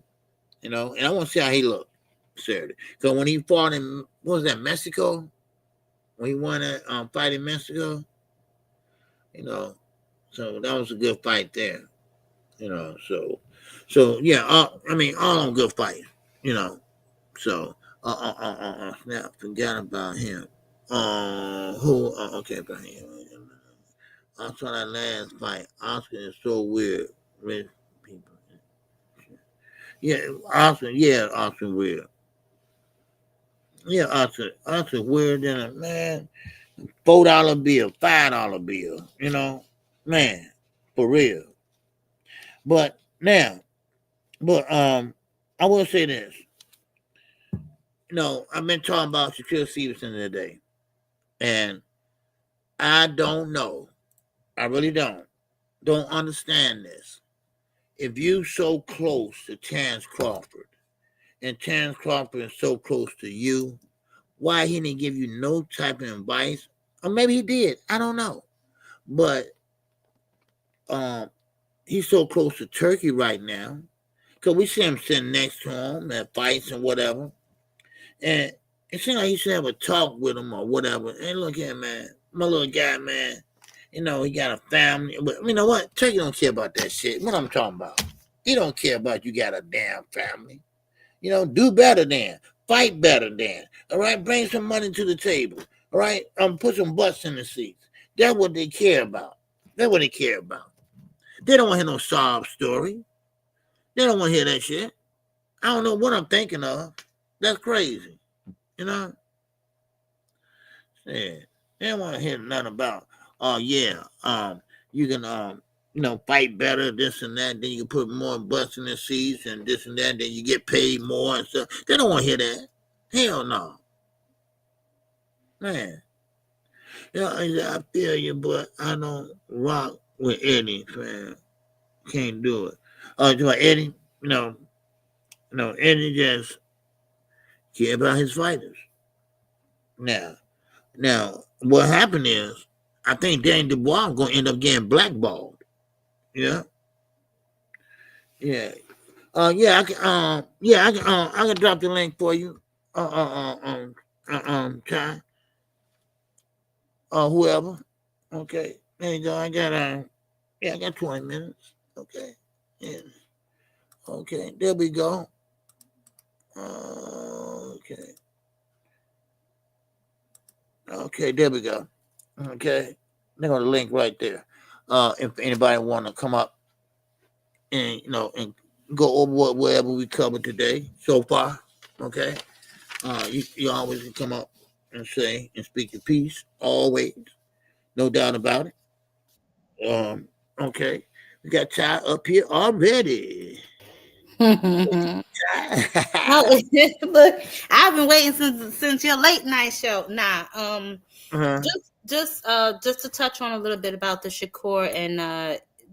and I want to see how he looked Saturday. Because when he fought in, what was that, Mexico? When he won that fight in Mexico, so that was a good fight there, so yeah, I mean, all on good fights, so now forgot about him. Okay, about him. I saw that last fight. Oscar is so weird. Rich people. Yeah, Oscar weird. Yeah, Oscar weird than a man. $4 bill, $5 bill, man, for real. But now, I will say this. I've been talking about Shakur Stevenson today, and I don't know. I really don't understand this. If you so close to Terrence Crawford, and Terrence Crawford is so close to you, why he didn't give you no type of advice? Or maybe he did. I don't know. But he's so close to Turkey right now, because we see him sitting next to him at fights and whatever. And it seems like he should have a talk with him or whatever. And look here, man, my little guy, man, he got a family. But you know what? Turkey don't care about that shit. What I'm talking about. He don't care about you got a damn family. Do better than. Fight better than. All right? Bring some money to the table. All right? Put some butts in the seats. That's what they care about. That's what they care about. They don't want to hear no sob story. They don't want to hear that shit. I don't know what I'm thinking of. That's crazy. Yeah. They don't want to hear nothing about, you can, fight better, this and that. Then you can put more butts in the seats and this and that. Then you get paid more and stuff. They don't want to hear that. Hell no. Man. I feel you, but I don't rock with Eddie, man. Can't do it. Eddie, Eddie just care about his fighters. Now, what happened is, I think Danny Dubois is going to end up getting blackballed. Yeah. I can drop the link for you. Ty. Whoever. Okay. There you go. I got 20 minutes. Okay. Yeah. Okay. There we go. Okay, there we go. Okay. They're going to link right there. If anybody want to come up and, and go over whatever we covered today so far. Okay. You always can come up and say and speak your piece. Always. No doubt about it. Okay. We got Ty up here already. Look, I've been waiting since your late night show. Just to touch on a little bit about the Shakur and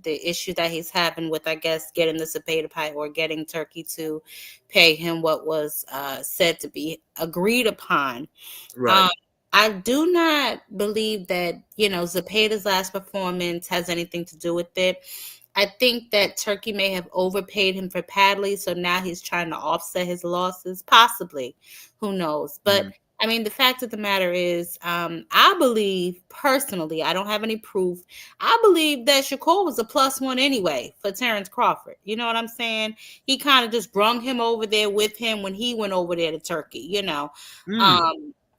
the issue that he's having with, I guess, getting the Zepeda fight or getting Turkey to pay him what was said to be agreed upon. Right. I do not believe that, Zepeda's last performance has anything to do with it. I think that Turkey may have overpaid him for Padley, so now he's trying to offset his losses, possibly. Who knows? But, I mean, the fact of the matter is, I believe, personally, I don't have any proof, I believe that Shakur was a +1 anyway for Terrence Crawford. You know what I'm saying? He kind of just brung him over there with him when he went over there to Turkey,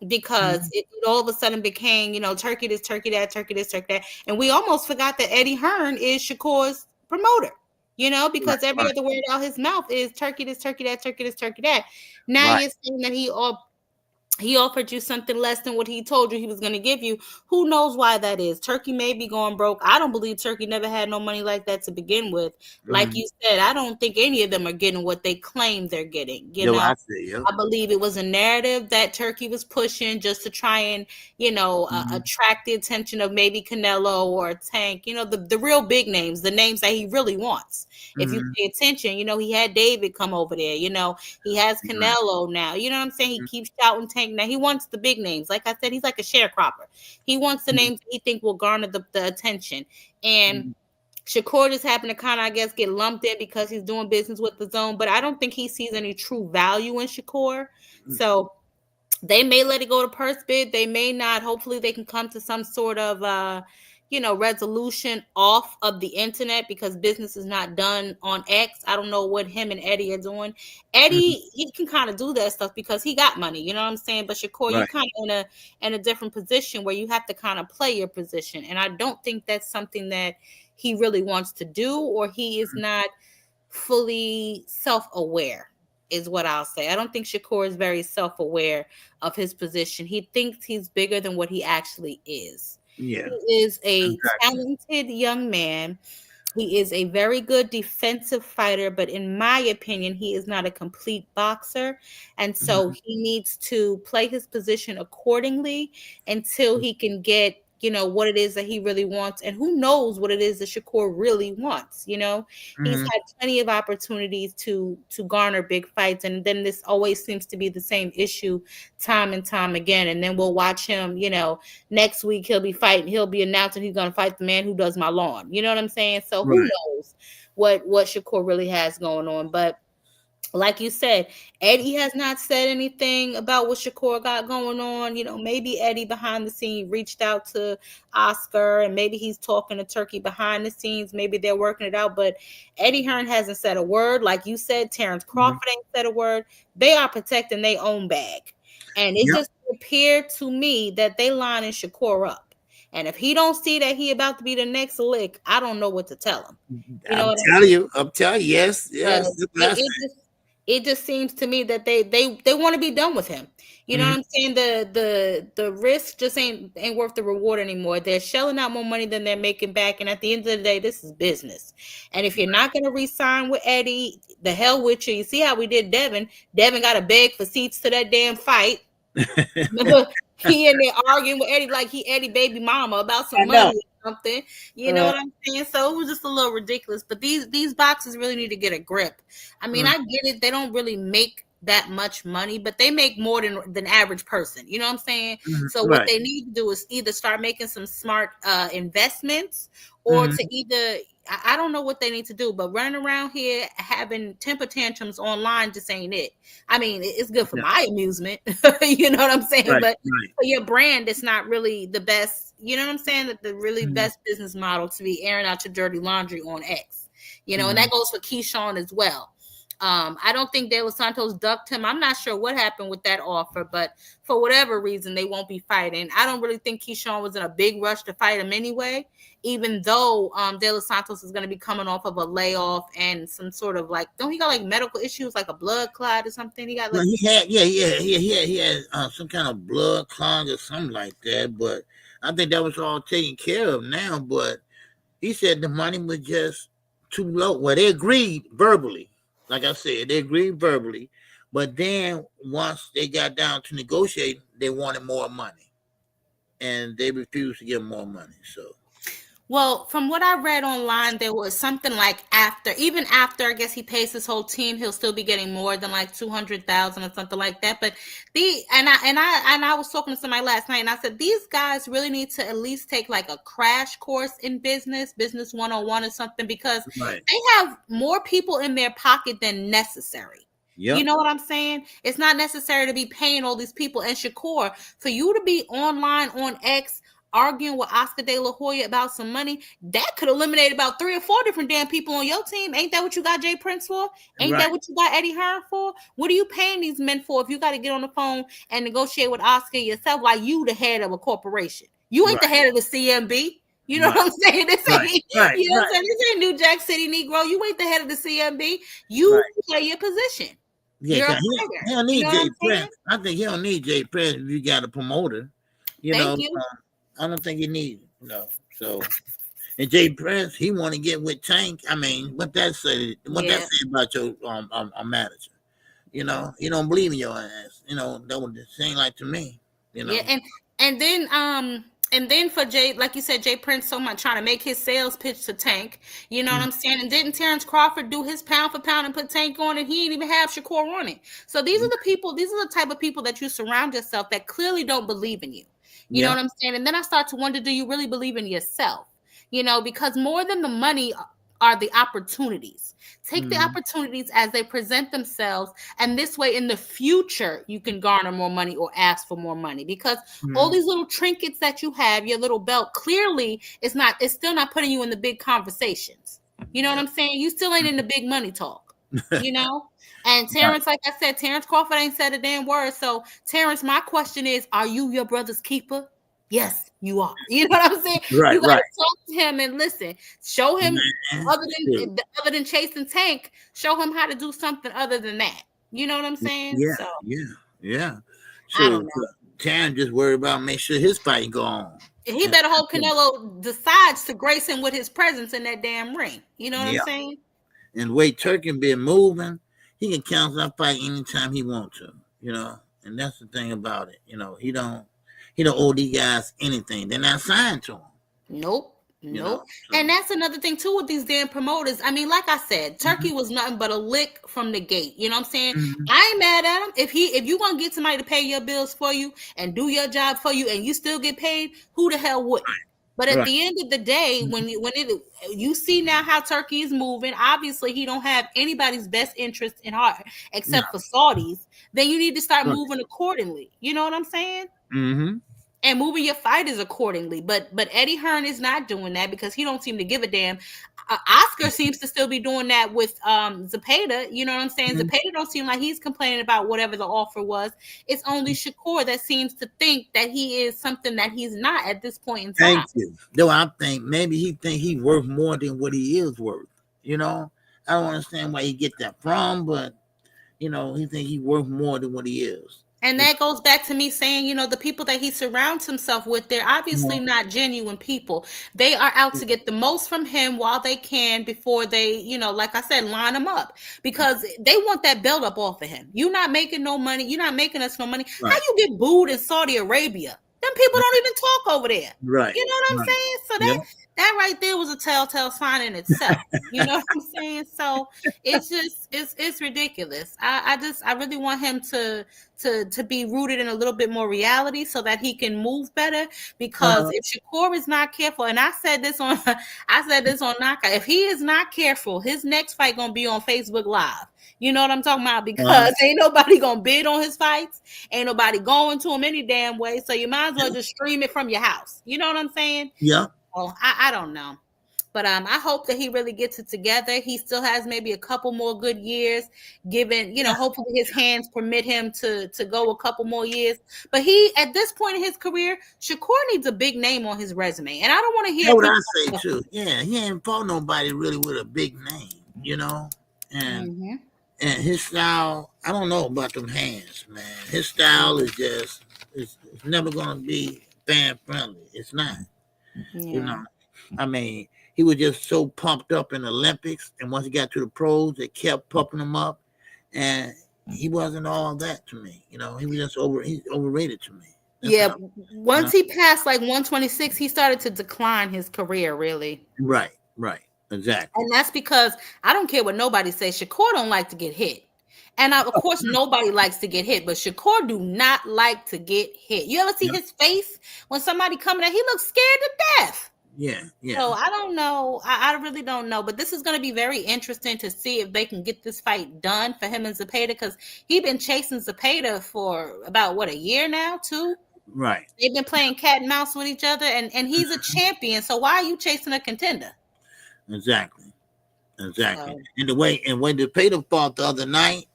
because it all of a sudden became, Turkey this, Turkey that, Turkey this, Turkey that. And we almost forgot that Eddie Hearn is Shakur's promoter, because every other word out his mouth is Turkey this, Turkey that, Turkey this, Turkey that. Now you're saying that he offered you something less than what he told you he was going to give you. Who knows why that is? Turkey may be going broke. I don't believe Turkey never had no money like that to begin with. Like you said, I don't think any of them are getting what they claim they're getting. You know, I believe it was a narrative that Turkey was pushing just to try and, attract the attention of maybe Canelo or Tank, the real big names, the names that he really wants. If you pay attention, he had David come over there, he has Canelo now, you know what I'm saying? He keeps shouting Tank. Now he wants the big names. Like I said, he's like a sharecropper. He wants the names he think will garner the attention. And Shakur just happened to kind of, I guess, get lumped in because he's doing business with the zone. But I don't think he sees any true value in Shakur. So they may let it go to purse bid. They may not. Hopefully they can come to some sort of resolution off of the internet, because business is not done on X. I don't know what him and Eddie are doing. Eddie, he can kind of do that stuff because he got money, you know what I'm saying? But Shakur, you're kind of in a different position where you have to kind of play your position. And I don't think that's something that he really wants to do, or he is not fully self-aware, is what I'll say. I don't think Shakur is very self-aware of his position. He thinks he's bigger than what he actually is. Yeah. He is a talented young man. He is a very good defensive fighter, but in my opinion, he is not a complete boxer. And so he needs to play his position accordingly until he can get, what it is that he really wants. And who knows what it is that Shakur really wants. He's had plenty of opportunities to garner big fights. And then this always seems to be the same issue time and time again. And then we'll watch him, next week he'll be announcing he's going to fight the man who does my lawn. You know what I'm saying? So who knows what Shakur really has going on. But like you said, Eddie has not said anything about what Shakur got going on. Maybe Eddie behind the scene reached out to Oscar, and maybe he's talking to Turkey behind the scenes. Maybe they're working it out. But Eddie Hearn hasn't said a word. Like you said, Terrence Crawford ain't said a word. They are protecting their own bag. And it just appeared to me that they lining Shakur up. And if he don't see that he about to be the next lick, I don't know what to tell him. I'm telling you, yes. It just seems to me that they want to be done with him. You know what I'm saying? The risk just ain't worth the reward anymore. They're shelling out more money than they're making back. And at the end of the day, this is business. And if you're not going to re-sign with Eddie, the hell with you. You see how we did Devin. Devin got to beg for seats to that damn fight. Remember, he in there arguing with Eddie like he Eddie baby mama about some money or something. You know what I'm saying? So it was just a little ridiculous. But these boxers really need to get a grip. I mean, I get it. They don't really make that much money, but they make more than average person. You know what I'm saying? So what they need to do is either start making some smart investments, or to either, I don't know what they need to do, but running around here having temper tantrums online just ain't it. I mean, it's good for my amusement. You know what I'm saying? But for your brand, it's not really the best. You know what I'm saying? The really best business model to be airing out your dirty laundry on X. And that goes for Keyshawn as well. I don't think De Los Santos ducked him. I'm not sure what happened with that offer, but for whatever reason, they won't be fighting. I don't really think Keyshawn was in a big rush to fight him anyway, even though De Los Santos is going to be coming off of a layoff and some sort of don't he got like medical issues, like a blood clot or something? He got he had some kind of blood clot or something like that, but I think that was all taken care of now. But he said the money was just too low. Well, they agreed verbally. Like I said, they agreed verbally, but then once they got down to negotiating, they wanted more money, and they refused to give more money. So, well, from what I read online, there was something like after I guess he pays his whole team, he'll still be getting more than like $200,000 or something like that. But I was talking to somebody last night, and I said these guys really need to at least take like a crash course in business 101 or something, because they have more people in their pocket than necessary. Yep. You know what I'm saying? It's not necessary to be paying all these people. And Shakur, for you to be online on X arguing with Oscar De La Hoya about some money, that could eliminate about 3 or 4 different damn people on your team. Ain't that what you got Jay Prince for? Ain't that what you got Eddie Hearn for? What are you paying these men for if you got to get on the phone and negotiate with Oscar yourself while you the head of a corporation? You ain't the head of the CMB. You know what I'm saying? This ain't, you know what I'm saying? This ain't New Jack City Negro. You ain't the head of the CMB. You play your position. Yeah, You're a 'cause he fighter. don't You need know what Jay I'm saying? Press. I think he don't need Jay Press if you got a promoter. You know, Thank you. I don't think he needs So and Jay Press, he want to get with Tank. I mean, what that say? What that Yeah. say about your manager? You know, he don't believe in your ass. You know, that would seem like to me. You know. Yeah, and then for Jay, like you said, Jay Prince so much trying to make his sales pitch to Tank. You know what I'm saying? And didn't Terrence Crawford do his pound for pound and put Tank on, and he didn't even have Shakur on it. So these are the people. These are the type of people that you surround yourself that clearly don't believe in you. You know what I'm saying? And then I start to wonder, do you really believe in yourself? You know, because more than the money are the opportunities. Take the opportunities as they present themselves, and this way in the future you can garner more money or ask for more money, because all these little trinkets that you have, your little belt, clearly it's still not putting you in the big conversations. You know what I'm saying? You still ain't in the big money talk, you know? And Terrence, like I said, Terrence Crawford ain't said a damn word. So Terrence, my question is, are you your brother's keeper? Yes, you are. You know what I'm saying? Right, You gotta right. talk to him and listen. Show him other than chasing Tank. Show him how to do something other than that. You know what I'm saying? Yeah, So yeah. I don't So know. Tan just worried about make sure his fight go on. He better hope Canelo decides to grace him with his presence in that damn ring. You know what I'm Yeah. saying? And the way Turkey been moving, he can cancel that fight anytime he want to. You know, and that's the thing about it. You know, he don't owe these guys anything. They're not signed to him. Nope. You know, so. And that's another thing too with these damn promoters. I mean, like I said, Turkey was nothing but a lick from the gate. You know what I'm saying? I ain't mad at him. If you gonna get somebody to pay your bills for you and do your job for you and you still get paid, who the hell wouldn't? But at the end of the day, when you see now how Turkey is moving, obviously he don't have anybody's best interest in heart except for Saudis. Then you need to start moving accordingly. You know what I'm saying? And moving your fighters accordingly. But Eddie Hearn is not doing that because he don't seem to give a damn. Oscar seems to still be doing that with Zepeda. You know what I'm saying? Zepeda don't seem like he's complaining about whatever the offer was. It's only Shakur that seems to think that he is something that he's not at this point in time. Thank you. Though I think maybe he think he worth more than what he is worth. You know, I don't understand where he get that from, but you know, he think he worth more than what he is. And that goes back to me saying, you know, the people that he surrounds himself with, they're obviously not genuine people. They are out to get the most from him while they can before they, you know, like I said, line him up because they want that belt up off of him. You're not making no money. You're not making us no money. How you get booed in Saudi Arabia? Them people don't even talk over there. Right. You know what I'm saying? So that right there was a telltale sign in itself. You know what I'm saying? So it's just it's ridiculous. I really want him to be rooted in a little bit more reality so that he can move better. Because if Shakur is not careful, and I said this on Knockout, if he is not careful, his next fight gonna be on Facebook Live. You know what I'm talking about? Because ain't nobody gonna bid on his fights. Ain't nobody going to him any damn way. So you might as well just stream it from your house. You know what I'm saying? Yeah. Well, I don't know. But I hope that he really gets it together. He still has maybe a couple more good years, given, you know, hopefully his hands permit him to go a couple more years. But he, at this point in his career, Shakur needs a big name on his resume. And I don't want to hear that's what I say too. Yeah, he ain't fought nobody really with a big name, you know? And and his style, I don't know about them hands, man. His style is just it's never gonna be fan friendly. It's not. You know, I mean, he was just so pumped up in the Olympics, and once he got to the pros, they kept pumping him up, and he wasn't all that to me. You know, he was just he's overrated to me. That's once he passed like 126, he started to decline his career, really. Right, exactly. And that's because I don't care what nobody says. Shakur don't like to get hit. And of course, nobody likes to get hit, but Shakur do not like to get hit. You ever see his face when somebody coming at? He looks scared to death. Yeah. So I don't know. I really don't know. But this is going to be very interesting to see if they can get this fight done for him and Zepeda, because he's been chasing Zepeda for about, a year now, 2? Right. They've been playing cat and mouse with each other, and he's a champion. So why are you chasing a contender? Exactly. And the way Zepeda fought the other night,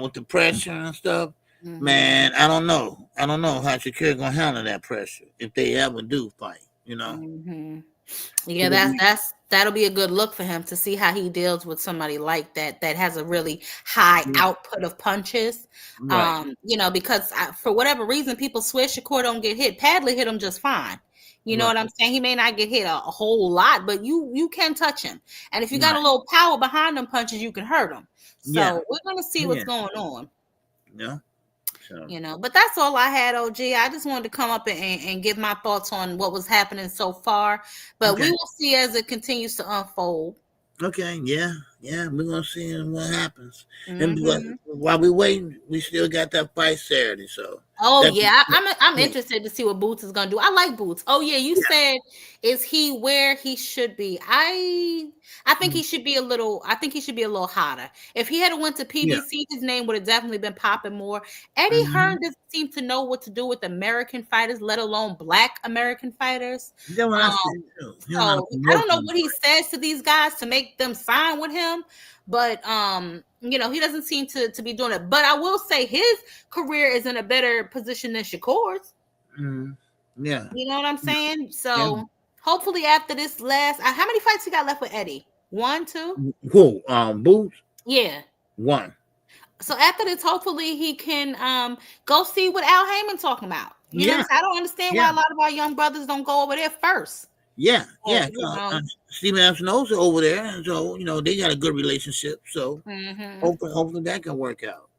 with the pressure and stuff, man, I don't know how Shakur gonna handle that pressure if they ever do fight, you know. Yeah, that'll be a good look for him to see how he deals with somebody like that has a really high output of punches. Right. Because for whatever reason, people swear Shakur don't get hit. Padley hit him just fine. You know Right. what I'm saying? He may not get hit a whole lot, but you can touch him. And if you got Right. a little power behind them punches, you can hurt him. So Yeah. we're gonna see what's going on. Yeah. So. But that's all I had, OG. I just wanted to come up and give my thoughts on what was happening so far. But we will see as it continues to unfold. Okay, yeah, we're gonna see what happens. And while we waiting, we still got that fight Saturday. So I'm interested to see what Boots is gonna do. I like Boots. Oh yeah, you said is he where he should be? I think he should be a little. I think he should be a little hotter. If he had went to PBC, his name would have definitely been popping more. Eddie Hearn doesn't seem to know what to do with American fighters, let alone Black American fighters. So I don't know what he says to these guys to make them sign with him, but he doesn't seem to be doing it. But I will say his career is in a better position than Shakur's. Yeah, you know what I'm saying. So hopefully after this last, how many fights he got left with Eddie? 1, 2. Who? Boots. Yeah, 1. So after this, hopefully he can go see what Al Heyman talking about. You know what I'm saying? I don't understand why a lot of our young brothers don't go over there first. Yeah. Steven Espinosa over there, and so they got a good relationship. So hopefully that can work out.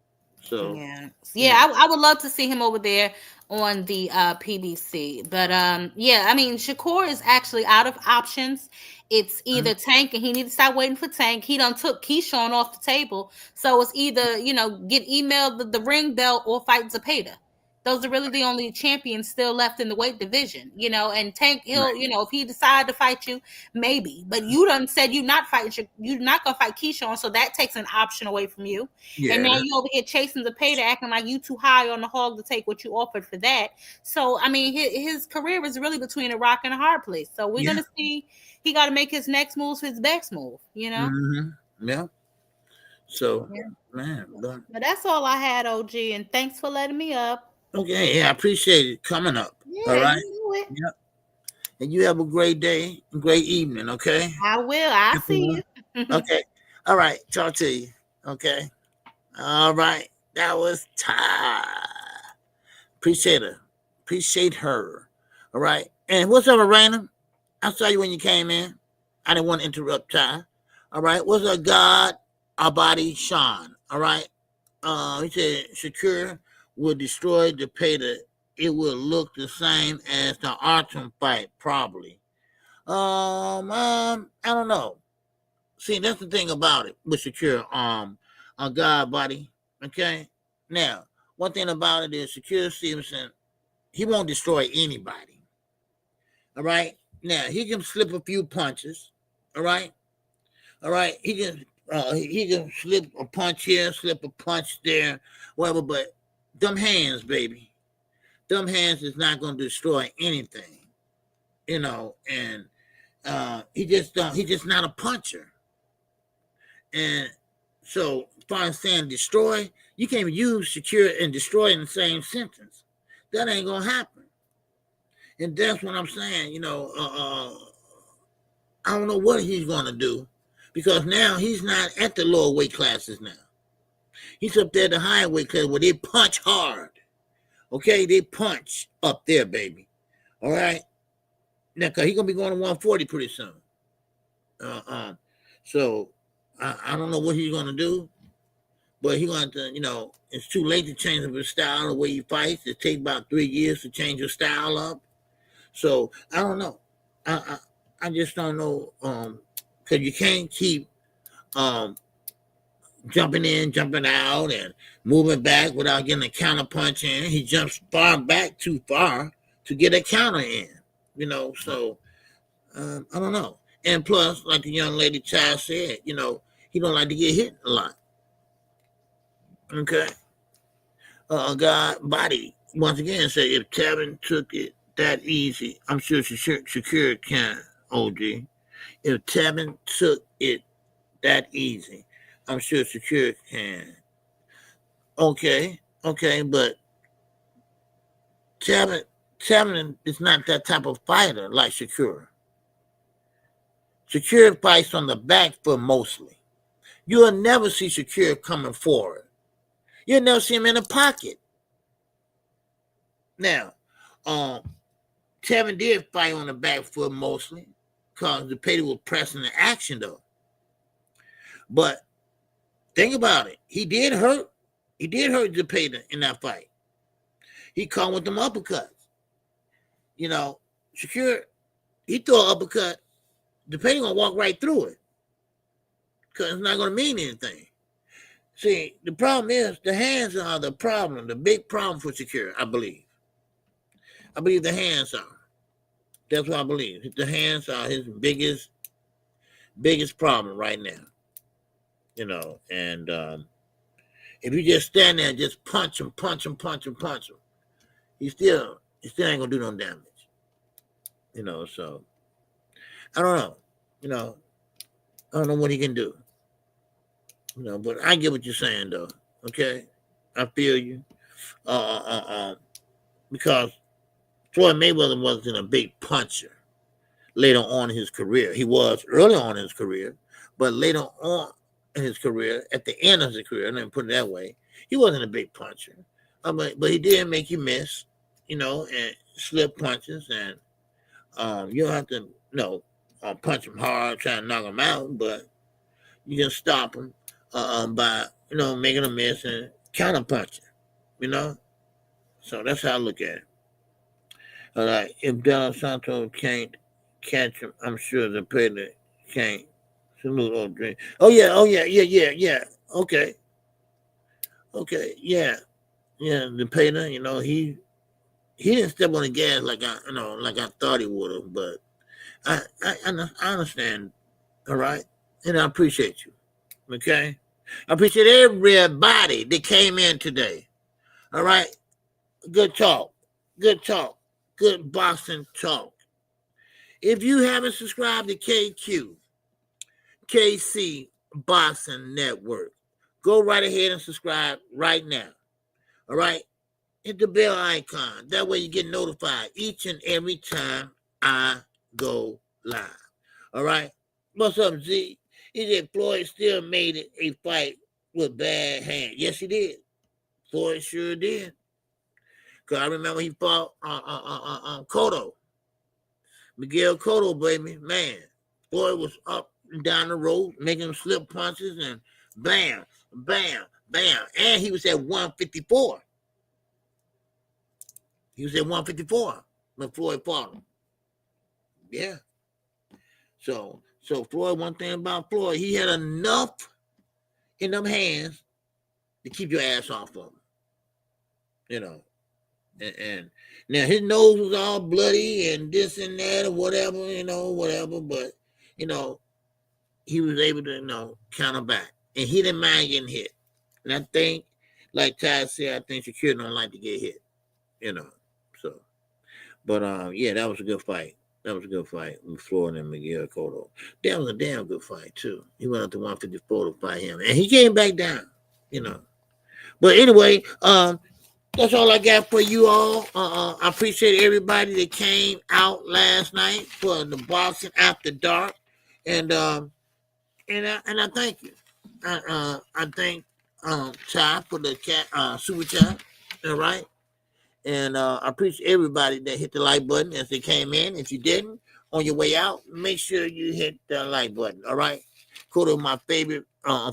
So I would love to see him over there on the PBC. But Shakur is actually out of options. It's either Tank, and he needs to stop waiting for Tank. He done took Keyshawn off the table, so it's either get emailed the ring belt or fight Zepeda. Those are really the only champions still left in the weight division, and Tank, he'll, if he decide to fight you, maybe. But you done said you're not going to fight Keyshawn, so that takes an option away from you. Yeah. And now you over here chasing the Zepeda, acting like you too high on the hog to take what you offered for that. So, I mean, his career is really between a rock and a hard place. So we're going to see, he got to make his next move his best move, Yeah. So, man. But that's all I had, OG, and thanks for letting me up. Okay, I appreciate it coming up. All right. Yeah. And you have a great day, a great evening, okay? I will. I'll see you. Okay. All right. Talk to you. Okay. All right. That was Ty. Appreciate her. All right. And what's up, Raina? I saw you when you came in. I didn't want to interrupt Ty. All right. What's up, God? Our body, Sean. All right. He said Shakur will destroy Zepeda. It will look the same as the Artem fight, probably. I don't know. See, that's the thing about it with Shakur. On God body. Okay. Now, one thing about it is Shakur Stevenson, he won't destroy anybody. All right. Now he can slip a few punches. All right. He can slip a punch here, slip a punch there, whatever, but them hands, baby. Them hands is not going to destroy anything, and he's just not a puncher. And so, as far as saying destroy, you can't use secure and destroy in the same sentence. That ain't going to happen. And that's what I'm saying, I don't know what he's going to do, because now he's not at the lower weight classes now. He's up there at the higher weight class where they punch hard. Okay, they punch up there, baby. All right? Now, because he's going to be going to 140 pretty soon. So, I don't know what he's going to do, but he's going to, it's too late to change up his style, the way he fights. It takes about 3 years to change your style up. So, I don't know. I just don't know, because you can't keep jumping in, jumping out, and moving back without getting a counter punch in. He jumps far back too far to get a counter in, so I don't know. And plus, like the young lady child said, he don't like to get hit a lot. Okay. God body, once again, say if Tevin took it that easy, I'm sure Shakur can, OG. If Tevin took it that easy, I'm sure Shakur can. Okay, but Tevin is not that type of fighter like Shakur. Shakur fights on the back foot mostly. You'll never see Shakur coming forward. You'll never see him in the pocket. Now, Tevin did fight on the back foot mostly because Zepeda was pressing the action though. But think about it. He did hurt Zepeda in that fight. He caught with them uppercuts. You know, Shakur, he threw an uppercut. Zepeda gonna walk right through it because it's not gonna mean anything. See, the problem is the hands are the problem, the big problem for Shakur, I believe. I believe the hands are. That's what I believe. The hands are his biggest problem right now. You know, and if you just stand there and just punch him, he still ain't gonna do no damage. You know, so I don't know. You know, I don't know what he can do. You know, but I get what you're saying though. Okay, I feel you. Because Floyd Mayweather wasn't a big puncher later on in his career. He was early on in his career, but later on in his career, at the end of his career, let me put it that way, he wasn't a big puncher. But he did make you miss, you know, and slip punches, and you don't have to, punch him hard, trying to knock him out, but you can stop him by, making a miss and counter punching, you know. So that's how I look at it. All right, if Del Santos can't catch him, I'm sure the player can't. Salute Ordrs. Oh yeah. Okay, yeah. The painter, he didn't step on the gas like I thought he would have, but I understand. All right, and I appreciate you. Okay, I appreciate everybody that came in today. All right, good talk, good boxing talk. If you haven't subscribed to KQKC Boxing Network, go right ahead and subscribe right now. All right, hit the bell icon. That way you get notified each and every time I go live. All right, what's up, Z? He said Floyd still made it a fight with bad hands. Yes, he did. Floyd sure did. Cause I remember he fought Cotto, Miguel Cotto, baby, man. Floyd was up and down the road, making slip punches, and bam, bam, bam. And he was at 154. He was at 154 when Floyd fought him. Yeah. So Floyd, one thing about Floyd, he had enough in them hands to keep your ass off of him. And now his nose was all bloody and this and that or whatever, but he was able to, counter back. And he didn't mind getting hit. And I think, like Ty said, I think Shakur don't like to get hit, So, but yeah, that was a good fight. That was a good fight with Floyd and Miguel Cotto. That was a damn good fight too. He went up to 154 to fight him, and he came back down, But anyway, that's all I got for you all. I appreciate everybody that came out last night for the Boxing After Dark, and I thank you. I thank Ty for the super chat. All right, and I appreciate everybody that hit the like button as they came in. If you didn't, on your way out, make sure you hit the like button. All right, go to my favorite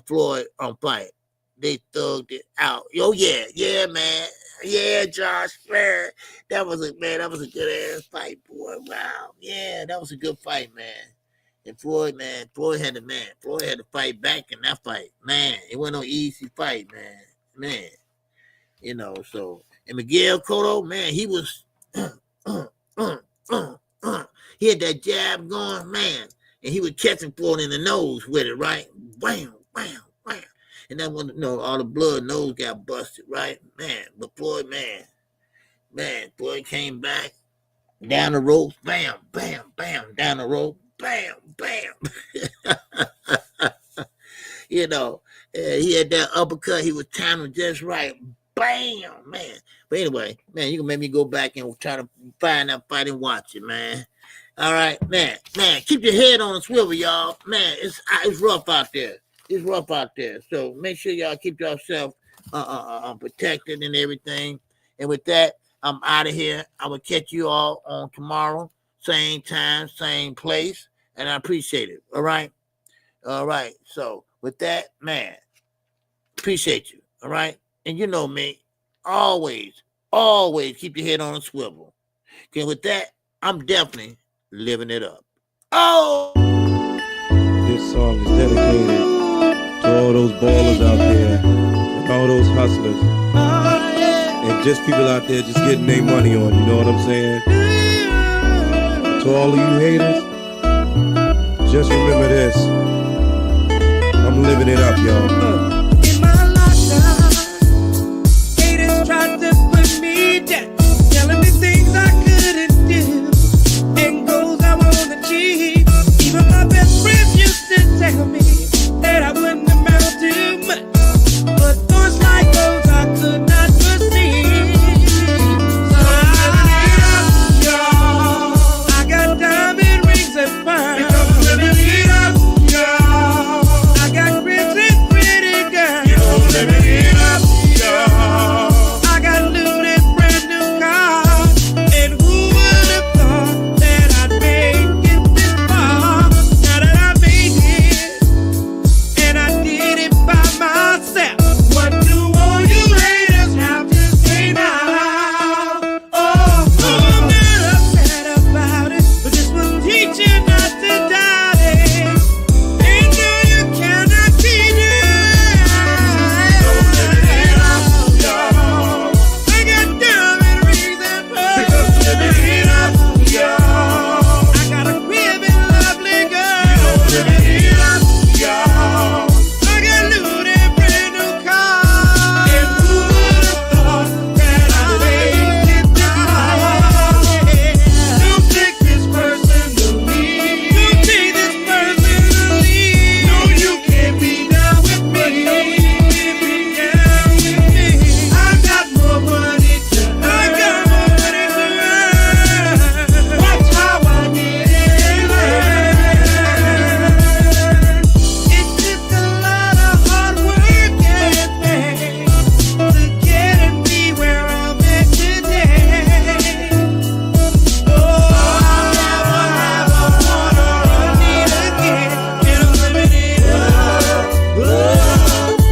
Floyd fight. They thugged it out. Oh yeah, man. Yeah, Josh, man. That was a good ass fight, boy. Wow. Yeah, that was a good fight, man. And Floyd had to fight back in that fight. Man, it wasn't no easy fight, man. So and Miguel Cotto, man, he was he had that jab going, man, and he was catching Floyd in the nose with it, right? Bam, bam, bam. And then when all the blood, nose got busted, right? Man, but Floyd, Floyd came back down the rope, bam, bam, bam, down the rope, bam, bam. He had that uppercut, he was timing just right, bam, man. But anyway, man, you can make me go back and try to find that fight and watch it, man. All right, man, keep your head on a swivel, y'all. Man, it's rough out there. It's rough out there. So make sure y'all keep yourself protected and everything. And with that, I'm out of here. I will catch you all on tomorrow, same time, same place, and I appreciate it. All right. So with that, man, appreciate you. All right. And you know me, always keep your head on a swivel. Okay, with that, I'm definitely living it up. Oh! This song is dedicated to all those ballers out there and all those hustlers and just people out there just getting their money on, you know what I'm saying? To all of you haters, just remember this. I'm living it up, y'all.